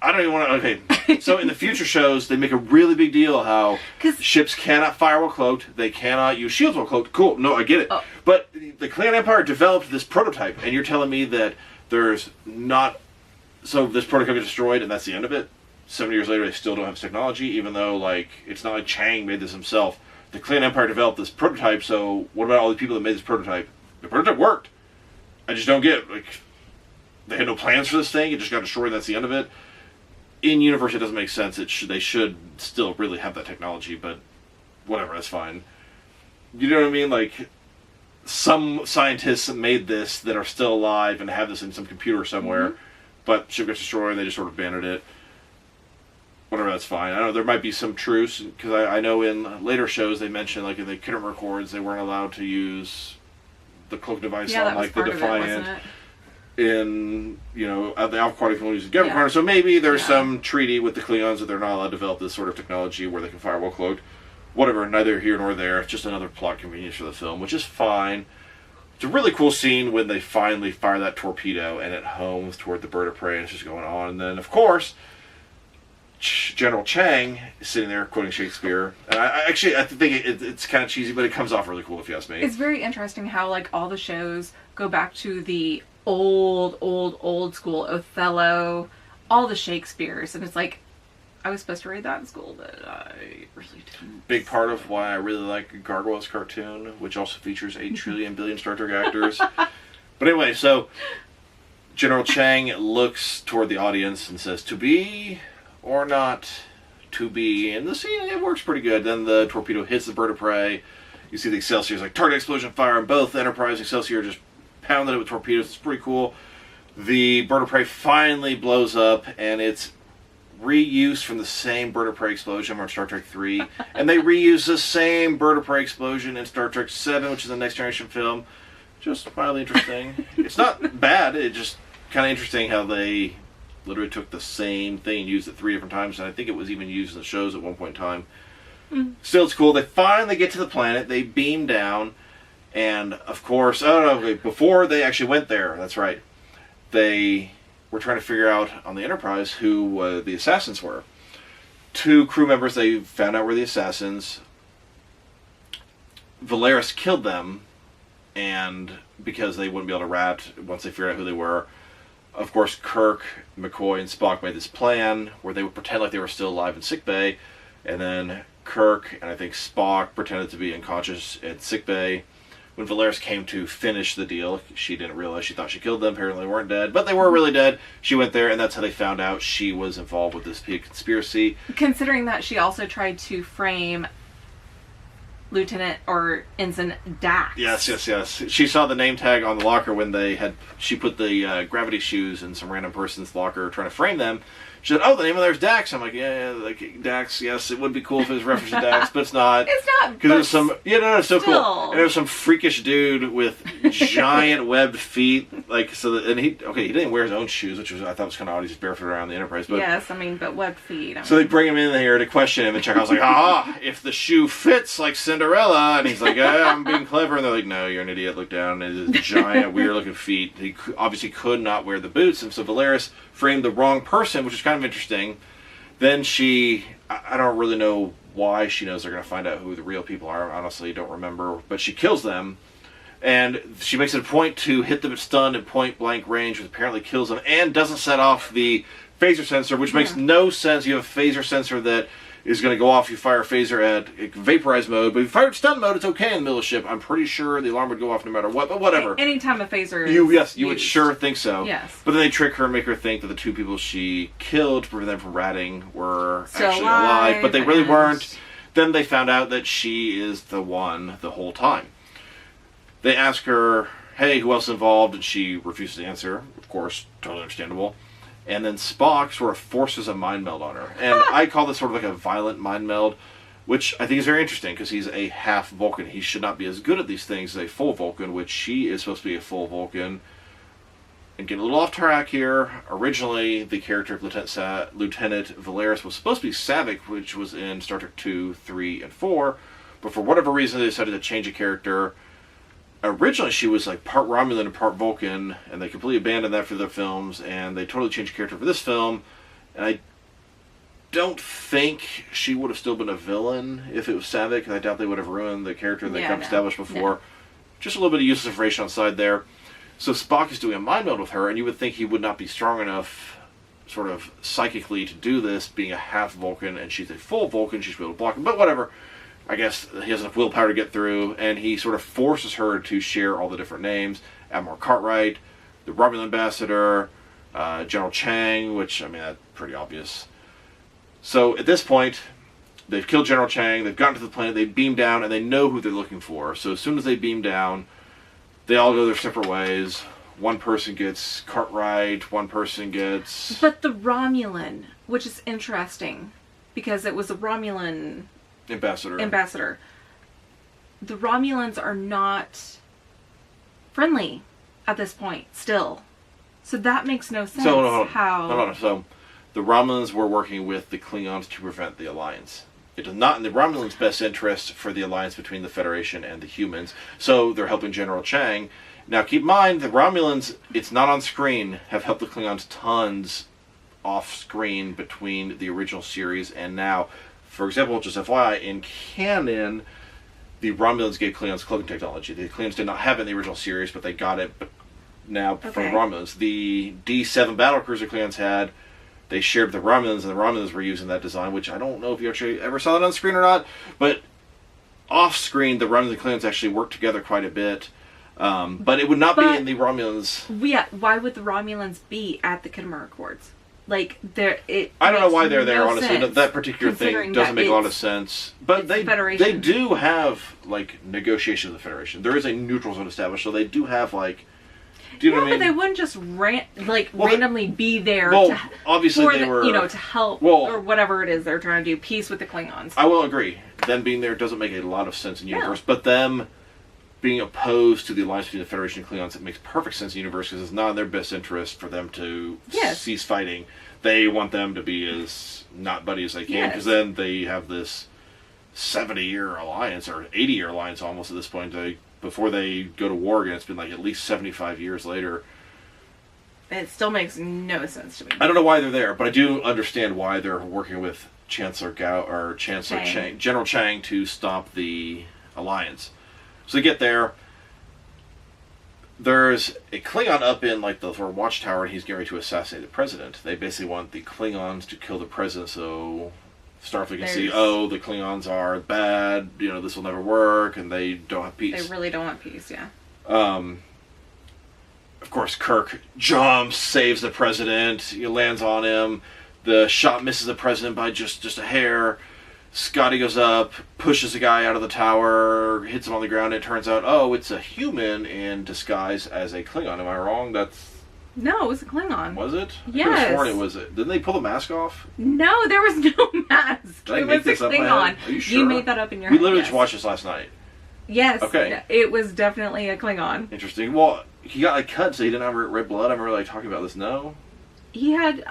I don't even want to. Okay, so in the future shows, they make a really big deal how ships cannot fire while cloaked, they cannot use shields while cloaked. Cool, no, I get it. Oh. But the Klingon Empire developed this prototype, and you're telling me that there's not. So this prototype is destroyed, and that's the end of it. 7 years later, they still don't have this technology, even though it's not like Chang made this himself. The Klingon Empire developed this prototype, so what about all the people that made this prototype? The prototype worked. I just don't get they had no plans for this thing. It just got destroyed, and that's the end of it. In universe, it doesn't make sense. They should still really have that technology, but whatever, that's fine. You know what I mean? Some scientists made this that are still alive and have this in some computer somewhere, but ship gets destroyed and they just sort of abandoned it. Whatever, that's fine. I know there might be some truce, because I know in later shows they mentioned, in the Kinner records, they weren't allowed to use the cloak device on the Defiant. In at the Alpha Quadrant, can only use the Gamma Quadrant. So maybe there's some treaty with the Klingons that they're not allowed to develop this sort of technology where they can fire while cloaked. Whatever, neither here nor there. It's just another plot convenience for the film, which is fine. It's a really cool scene when they finally fire that torpedo and it homes toward the bird of prey and it's just going on. And then, of course, General Chang is sitting there quoting Shakespeare. And I think it's kind of cheesy, but it comes off really cool if you ask me. It's very interesting how all the shows go back to the old school Othello, all the Shakespeares, and it's I was supposed to read that in school, but I really didn't. Big part of why I really like Gargoyles cartoon, which also features 8 trillion billion Star Trek actors. But anyway, so General Chang looks toward the audience and says, "To be or not to be," and the scene, it works pretty good. Then the torpedo hits the bird of prey. You see the Excelsior's target explosion fire, and both Enterprise and Excelsior just pounded it with torpedoes. It's pretty cool. The bird of prey finally blows up, and it's reused from the same bird of prey explosion from Star Trek 3. And they reuse the same bird of prey explosion in Star Trek 7, which is the Next Generation film. Just mildly interesting. It's not bad, it's just kind of interesting how they literally took the same thing and used it 3 different times, and I think it was even used in the shows at one point in time. Still, it's cool. They finally get to the planet, they beam down, and of course, before they actually went there, that's right, they were trying to figure out on the Enterprise who the assassins were. 2 crew members, they found out were the assassins. Volaris killed them, and because they wouldn't be able to rat once they figured out who they were, of course, Kirk, McCoy, and Spock made this plan where they would pretend like they were still alive in sickbay, and then Kirk and I think Spock pretended to be unconscious at sickbay. When Volaris came to finish the deal, she didn't realize, she thought she killed them. Apparently they weren't dead, but they were really dead. She went there, and that's how they found out she was involved with this big conspiracy. Considering that she also tried to frame Lieutenant or Ensign Dax. Yes. She saw the name tag on the locker when she put the gravity shoes in some random person's locker trying to frame them. She said, "Oh, the name of theirs Dax." I'm like, "Yeah, Dax. Yes, it would be cool if it was referenced to Dax, but it's not." It's not. Because there's some. Yeah, no, it's so cool. And there's some freakish dude with giant webbed feet, and he didn't wear his own shoes, which I thought was kind of odd. He's just barefoot around the Enterprise. But yes, but webbed feet. So they bring him in here to question him and check. I was like, "Aha! If the shoe fits like Cinderella," and he's like, "I'm being clever," and they're like, "No, you're an idiot. Look down." And his giant, weird-looking feet. He obviously could not wear the boots, and so Volaris framed the wrong person, which is kind of interesting. Then I don't really know why she knows they're going to find out who the real people are. Honestly, I don't remember. But she kills them, and she makes it a point to hit them at stun at point-blank range, which apparently kills them, and doesn't set off the phaser sensor, which makes no sense. You have a phaser sensor that is going to go off. You fire a phaser at vaporized mode, but if you fire at stun mode, it's okay in the middle of the ship. I'm pretty sure the alarm would go off no matter what, but whatever. Anytime a phaser is Yes, you used. would sure think so. Yes. But then they trick her and make her think that the two people she killed to prevent them from ratting were Still actually alive, but they really and- weren't. Then they found out that she is the one the whole time. They ask her, hey, who else involved? And she refuses to answer. Of course, totally understandable. And then Spock sort of forces a mind meld on her. And I call this sort of like a violent mind meld, which I think is very interesting because he's a half Vulcan. He should not be as good at these things as a full Vulcan, which she is supposed to be a full Vulcan. And getting a little off track here, originally the character of Lieutenant Volaris was supposed to be Saavik, which was in Star Trek 2, 3, and 4. But for whatever reason, they decided to change a character. Originally, she was like part Romulan and part Vulcan, and they completely abandoned that for the films, and they totally changed character for this film. And I don't think she would have still been a villain if it was Saavik, and I doubt they would have ruined the character they established before. No. Just a little bit of useless information on the side there. So Spock is doing a mind meld with her, and you would think he would not be strong enough, sort of psychically, to do this, being a half Vulcan, and she's a full Vulcan, she's able to block him, but whatever. I guess he has enough willpower to get through, and he sort of forces her to share all the different names. Admiral Cartwright, the Romulan ambassador, General Chang, which, I mean, that's pretty obvious. So at this point, they've killed General Chang, they've gotten to the planet, they beam down, and they know who they're looking for. So as soon as they beam down, they all go their separate ways. One person gets Cartwright, one person gets... But the Romulan, which is interesting, because it was a Romulan... Ambassador. The Romulans are not friendly at this point, still. So that makes no sense. So the Romulans were working with the Klingons to prevent the Alliance. It is not in the Romulans' best interest for the alliance between the Federation and the humans, so they're helping General Chang. Now keep in mind, the Romulans, it's not on screen, have helped the Klingons tons off screen between the original series and now. For example, just FYI, in canon, the Romulans gave Klingons cloaking technology. The Klingons did not have it in the original series, but they got it now from the Romulans. The D7 battlecruiser Klingons had, they shared with the Romulans, and the Romulans were using that design, which I don't know if you actually ever saw that on screen or not, but off screen, the Romulans and Klingons actually worked together quite a bit. But it would not be in the Romulans. Yeah, why would the Romulans be at the Khmer Accords? Like, I don't know why they're there, honestly. That particular thing doesn't make a lot of sense. But they do have, like, negotiations with the Federation. There is a neutral zone established, so they do have, like... Do you know what I mean? But they wouldn't just randomly be there obviously they were... to help, or whatever it is they're trying to do, peace with the Klingons. I will agree. Them being there doesn't make a lot of sense in the universe, but them being opposed to the alliance between the Federation and Klingons, it makes perfect sense in the universe because it's not in their best interest for them to cease fighting. They want them to be as not buddy as they can, because then they have this 70-year alliance, or 80-year alliance almost at this point. Before they go to war again, it's been like at least 75 years later. It still makes no sense to me. I don't know why they're there, but I do understand why they're working with General Chang to stop the alliance. So they get there. There's a Klingon up in like the watchtower, and he's getting ready to assassinate the president. They basically want the Klingons to kill the president, so Starfleet can see, the Klingons are bad. This will never work, and they don't have peace. They really don't want peace, yeah. Of course, Kirk jumps, saves the president. He lands on him. The shot misses the president by just a hair. Scotty goes up, pushes the guy out of the tower, hits him on the ground. It turns out, it's a human in disguise as a Klingon. Am I wrong? No, it was a Klingon. Was it? Yes. I could have sworn it was it. Didn't they pull the mask off? No, there was no mask. Did I make this up in my head? Are you sure? You made that up in your head. We literally just watched this last night. Yes. Okay. It was definitely a Klingon. Interesting. Well, he got cut, so he didn't have red blood. I remember talking about this. No? He had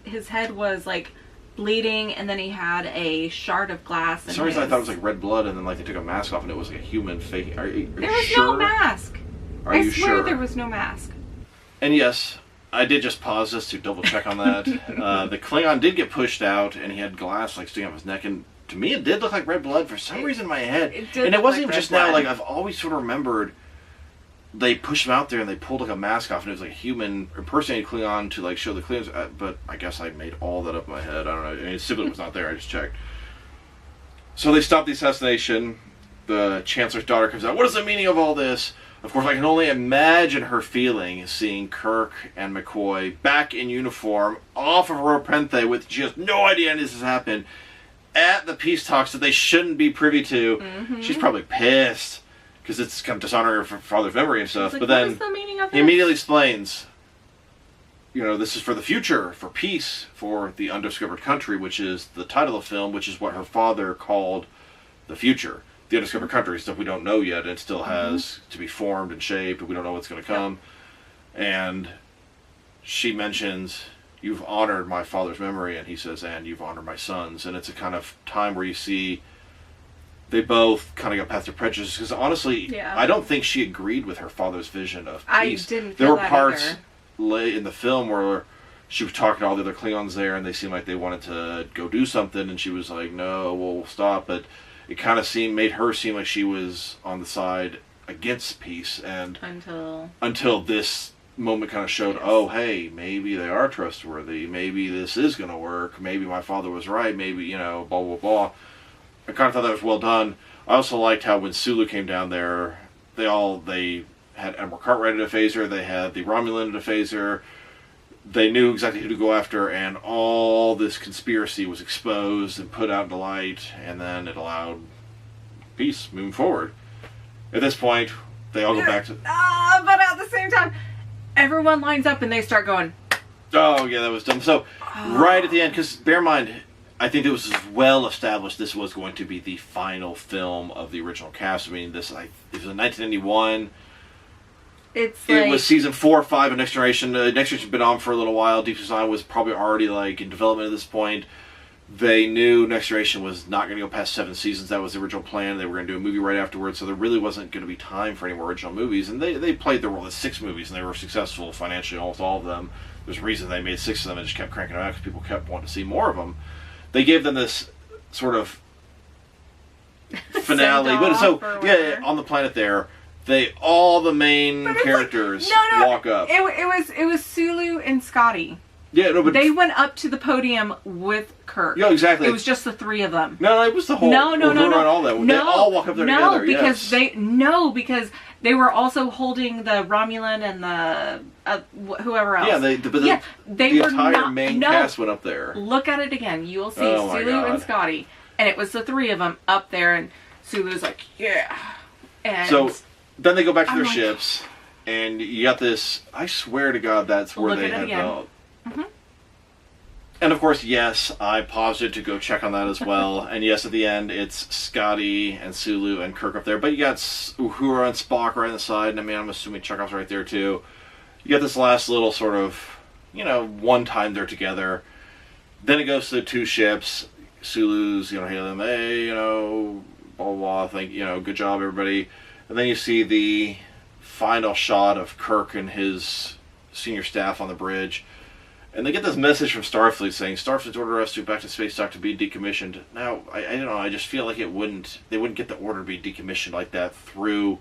his head was like bleeding, and then he had a shard of glass. For some reason, I thought it was like red blood, and then they took a mask off, and it was like a human fake. Are you there was sure? no mask. I swear there was no mask. And yes, I did just pause this to double check on that. The Klingon did get pushed out, and he had glass sticking out of his neck, and to me, it did look like red blood for some reason in my head. And it wasn't even just now. Like I've always sort of remembered they pushed him out there and they pulled like a mask off and it was like a human impersonated Klingon to like show the Klingons. But I guess I made all that up in my head. I don't know. I mean, Sibling was not there. I just checked. So they stopped the assassination. The Chancellor's daughter comes out. What is the meaning of all this? Of course, I can only imagine her feeling seeing Kirk and McCoy back in uniform off of Ropenthe with just no idea this has happened at the peace talks that they shouldn't be privy to. Mm-hmm. She's probably pissed because it's kind of dishonoring her father's memory and stuff. Like, but then what is the meaning of he this? immediately explains, you know, this is for the future, for peace, for the Undiscovered Country, which is the title of the film, which is what her father called the future. The Undiscovered Country is stuff we don't know yet. It still has to be formed and shaped, and we don't know what's going to come. Yep. And she mentions, you've honored my father's memory, and he says, and you've honored my son's. And it's a kind of time where you see they both kind of got past their prejudices. Because honestly, I don't think she agreed with her father's vision of peace. I didn't feel there were that parts either. in the film where she was talking to all the other Klingons there, and they seemed like they wanted to go do something, and she was like, no, we'll stop. But it kind of made her seem like she was on the side against peace, and until this moment kind of showed, oh, hey, maybe they are trustworthy, maybe this is going to work, maybe my father was right, maybe, you know, blah, blah, blah. I kind of thought that was well done. I also liked how when Sulu came down there, they had Admiral Cartwright at a phaser, they had the Romulan at a phaser, they knew exactly who to go after, and all this conspiracy was exposed and put out into light, and then it allowed peace moving forward. At this point, they all go back to... but at the same time, everyone lines up and they start going... Oh, yeah, that was dumb. So, right at the end, because bear in mind, I think it was well established this was going to be the final film of the original cast. I mean, it was in 1991... It was season 4 or 5 of Next Generation. Next Generation had been on for a little while. Deep Space Nine was probably already like in development at this point. They knew Next Generation was not going to go past 7 seasons. That was the original plan. They were going to do a movie right afterwards, so there really wasn't going to be time for any more original movies. And they played their role as 6 movies, and they were successful financially, almost all of them. There's a reason they made 6 of them and just kept cranking them out because people kept wanting to see more of them. They gave them this sort of finale. On the planet there, all the main characters walk up. It was Sulu and Scotty. Yeah, no, but they went up to the podium with Kirk. Yeah, exactly. It was just the 3 of them. No, it was the whole. No. All that. They all walk up there together. Because because they were also holding the Romulan and the whoever else. Yeah, the entire main cast went up there. Look at it again. You will see Sulu and Scotty, and it was the 3 of them up there, and Sulu's like, yeah, and so. Then they go back to their ships, and you got this... I swear to God, that's where they had the... Mm-hmm. And of course, yes, I paused it to go check on that as well. And yes, at the end, it's Scotty and Sulu and Kirk up there. But you got Uhura and Spock right on the side, and I mean, I'm assuming Chekhov's right there too. You got this last little sort of, one time they're together. Then it goes to the 2 ships. Sulu's, hailing them, hey, blah, blah, blah, good job, everybody. And then you see the final shot of Kirk and his senior staff on the bridge. And they get this message from Starfleet saying, Starfleet's ordered us to back to space dock to be decommissioned. Now, I don't know, I just feel like they wouldn't get the order to be decommissioned like that through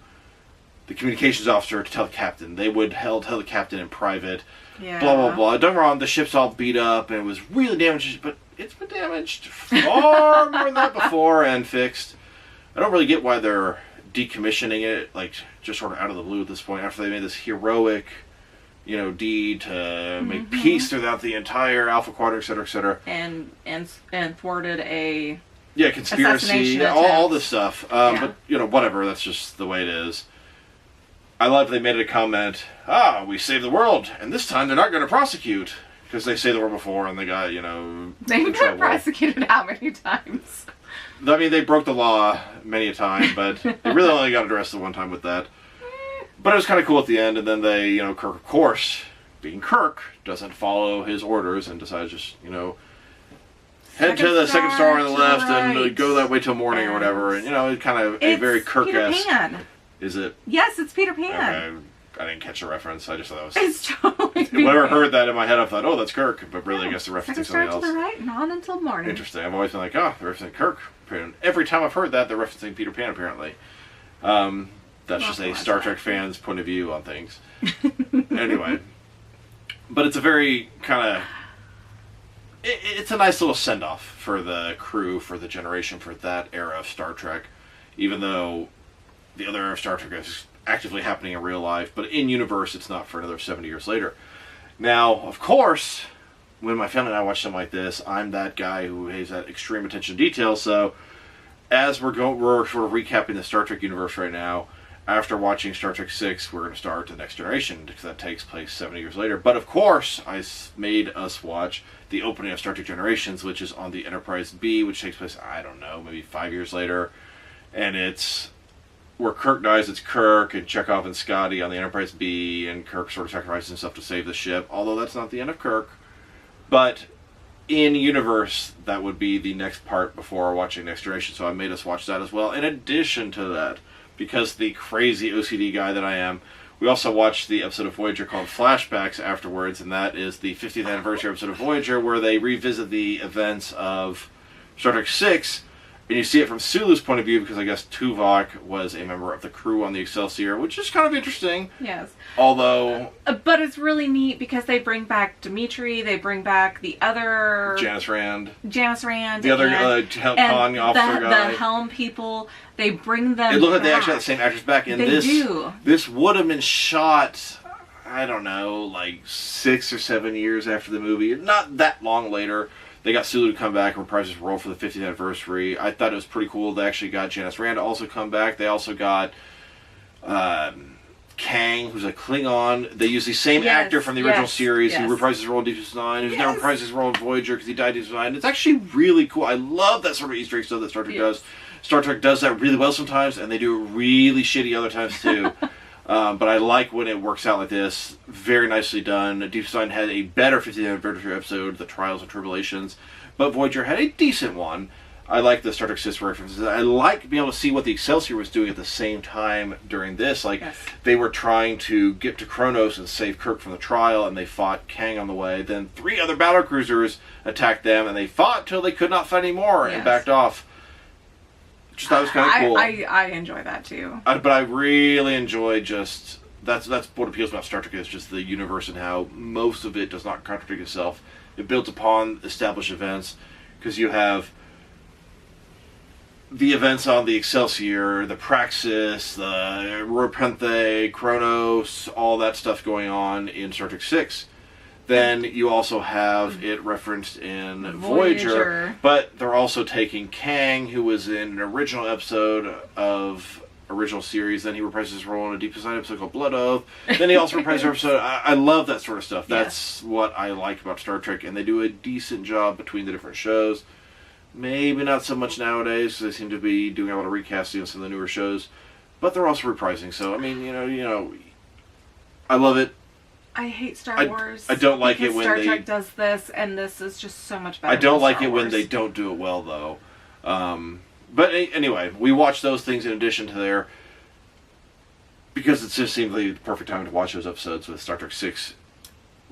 the communications officer to tell the captain. They would tell the captain in private, blah, blah, blah. Don't get me wrong, the ship's all beat up and it was really damaged, but it's been damaged far more than that before and fixed. I don't really get why they're decommissioning it, like, just sort of out of the blue at this point, after they made this heroic, deed to make peace throughout the entire Alpha Quadrant, et cetera, and thwarted a conspiracy, all this stuff. But whatever. That's just the way it is. I love they made it a comment. We saved the world, and this time they're not going to prosecute because they saved the world before, and they got they've been prosecuted how many times? I mean, they broke the law many a time, but they really only got arrested one time with that. But it was kind of cool at the end, and then they, Kirk, of course, being Kirk, doesn't follow his orders and decides just, head to the second star on the left and go that way till morning or whatever. And, it's kind of a very Kirk-esque. Peter Pan. Is it? Yes, it's Peter Pan. Okay. I didn't catch the reference. I just thought that was... It's totally Whenever I heard that in my head, I thought, oh, that's Kirk. But really, I guess they're referencing something else. To the right, not until morning. Interesting. I've always been like, they're referencing Kirk. Every time I've heard that, they're referencing Peter Pan, apparently. That's We'll just have a to watch Star that. Trek fan's point of view on things. Anyway. But it's a very kind of... It's a nice little send-off for the crew, for the generation, for that era of Star Trek. Even though the other era of Star Trek is actively happening in real life. But in universe, it's not for another 70 years later. Now, of course, when my family and I watch something like this, I'm that guy who has that extreme attention to detail. So, as we're sort of recapping the Star Trek universe right now, after watching Star Trek 6, we're going to start The Next Generation, because that takes place 70 years later. But of course, I made us watch the opening of Star Trek Generations, which is on the Enterprise B, which takes place, I don't know, maybe 5 years later. And it's where Kirk dies, it's Kirk and Chekhov and Scotty on the Enterprise B, and Kirk sort of sacrifices himself to save the ship, although that's not the end of Kirk. But in universe, that would be the next part before watching Next Generation, so I made us watch that as well. In addition to that, because the crazy OCD guy that I am, we also watched the episode of Voyager called Flashbacks afterwards, and that is the 50th anniversary episode of Voyager, where they revisit the events of Star Trek 6, and you see it from Sulu's point of view, because I guess Tuvok was a member of the crew on the Excelsior, which is kind of interesting. Yes. Although... But it's really neat because they bring back Dimitri, they bring back the other... Janice Rand. The other con officer guy. The Helm people, they bring them It looked like they back. actually had the same actors back. And They do. This would have been shot, I don't know, like 6 or 7 years after the movie. Not that long later. They got Sulu to come back and reprise his role for the 50th anniversary. I thought it was pretty cool. They actually got Janice Rand to also come back. They also got Kang, who's a Klingon. They use the same actor from the original series who reprised his role in Deep Space Nine, who's now reprised his role in Voyager because he died in Deep Space Nine. It's actually really cool. I love that sort of Easter egg stuff that Star Trek does. Star Trek does that really well sometimes, and they do it really shitty other times too. But I like when it works out like this. Very nicely done. Deep Space Nine had a better 50th anniversary episode, The Trials and Tribulations, but Voyager had a decent one. I like the Star Trek System references. I like being able to see what the Excelsior was doing at the same time during this. Like, they were trying to get to Kronos and save Kirk from the trial, and they fought Kang on the way. Then 3 other battlecruisers attacked them, and they fought till they could not fight anymore and backed off. Just thought it was kind of cool. I enjoy that too. But I really enjoy just... That's what appeals about Star Trek is just the universe and how most of it does not contradict itself. It builds upon established events, because you have the events on the Excelsior, the Praxis, the Repenthe, Kronos, all that stuff going on in Star Trek 6. Then you also have it referenced in Voyager, but they're also taking Kang, who was in an original episode of original series. Then he reprises his role in a Deep Space Nine episode called Blood Oath. Then he also reprises an episode. I love that sort of stuff. That's what I like about Star Trek, and they do a decent job between the different shows. Maybe not so much nowadays, because they seem to be doing a lot of recasting of some of the newer shows, but they're also reprising. So I mean, you know, I love it. I hate Star Wars. I don't like it when Star Trek does this, and this is just so much better. I don't like it when they don't do it well, though. But anyway, we watch those things in addition to there, because it just seemed like the perfect time to watch those episodes with Star Trek 6.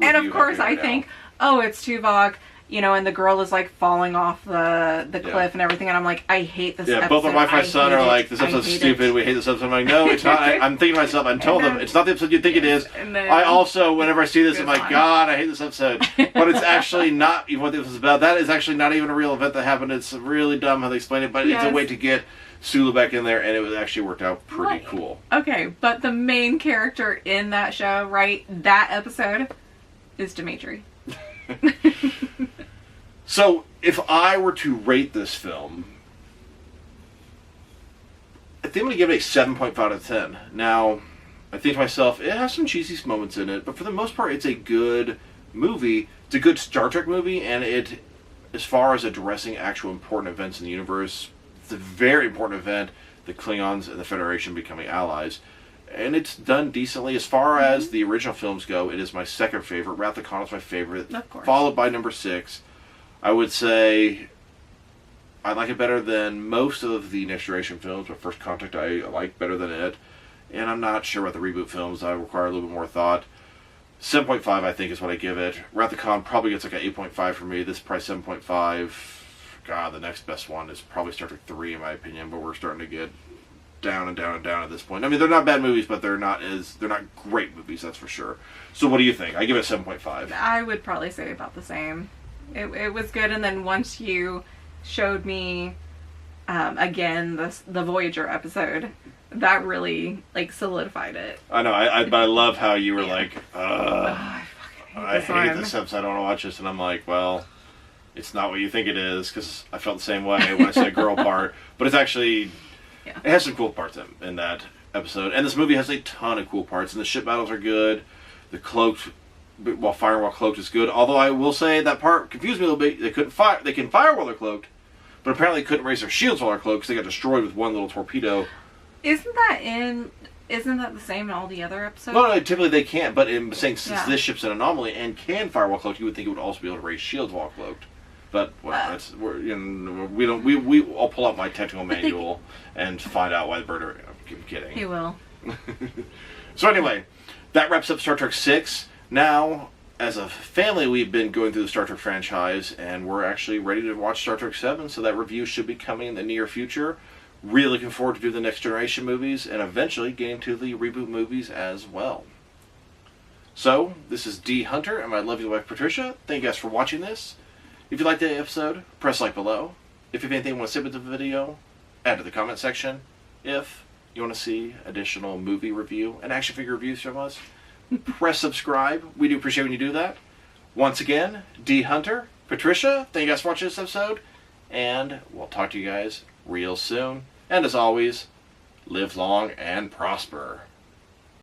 And of course, I think, oh, it's Tuvok. You know, and the girl is like falling off the cliff and everything, and I'm like, I hate this episode. Yeah, both my wife and my son are like, this episode's stupid, we hate this episode. I'm like, no, it's not. I'm thinking to myself, I'm telling them, it's not the episode you think it is. I also, whenever I see this, I'm like, God, I hate this episode. But it's actually not even what this is about. That is actually not even a real event that happened. It's really dumb how they explain it, but it's a way to get Sulu back in there, and it actually worked out pretty cool. Okay, but the main character in that show, right, that episode, is Dimitri. So, if I were to rate this film, I think I'm going to give it a 7.5 out of 10. Now, I think to myself, it has some cheesy moments in it, but for the most part, it's a good movie. It's a good Star Trek movie, and it, as far as addressing actual important events in the universe, it's a very important event, the Klingons and the Federation becoming allies. And it's done decently. As far as the original films go, it is my second favorite. Wrath of Khan is my favorite, followed by number 6. I would say I like it better than most of the Next Generation films, but First Contact I like better than it. And I'm not sure about the reboot films. I require a little bit more thought. 7.5 I think is what I give it. Wrath of Khan probably gets like an 8.5 for me. This is probably 7.5. God, the next best one is probably Star Trek 3 in my opinion, but we're starting to get down and down and down at this point. I mean, they're not bad movies, but they're not great movies, that's for sure. So what do you think? I give it a 7.5. I would probably say about the same. It was good, and then once you showed me again the Voyager episode, that really like solidified it. I know. I love how you were like, I I hate this episode. I don't want to watch this, and I'm like, well, it's not what you think it is, because I felt the same way when I said girl part, but it's actually it has some cool parts in that episode, and this movie has a ton of cool parts, and the ship battles are good. The cloaked while cloaked is good. Although I will say that part confused me a little bit. They couldn't fire. They can fire while they're cloaked, but apparently they couldn't raise their shields while they're cloaked because they got destroyed with one little torpedo. Isn't that the same in all the other episodes? No, typically they can't. But in saying since this ship's an anomaly and can fire while cloaked, you would think it would also be able to raise shields while cloaked. But well, I'll pull out my technical manual and find out why the bird are. I'm kidding. He will. So anyway, that wraps up Star Trek 6. Now, as a family, we've been going through the Star Trek franchise, and we're actually ready to watch Star Trek 7, so that review should be coming in the near future. Really looking forward to do the Next Generation movies, and eventually getting to the reboot movies as well. So, this is D. Hunter, and my lovely wife, Patricia. Thank you guys for watching this. If you liked the episode, press like below. If you have anything you want to say about the video, add to the comment section. If you want to see additional movie review and action figure reviews from us, press subscribe. We do appreciate when you do that. Once again, D. Hunter, Patricia, thank you guys for watching this episode, and we'll talk to you guys real soon. And as always, live long and prosper.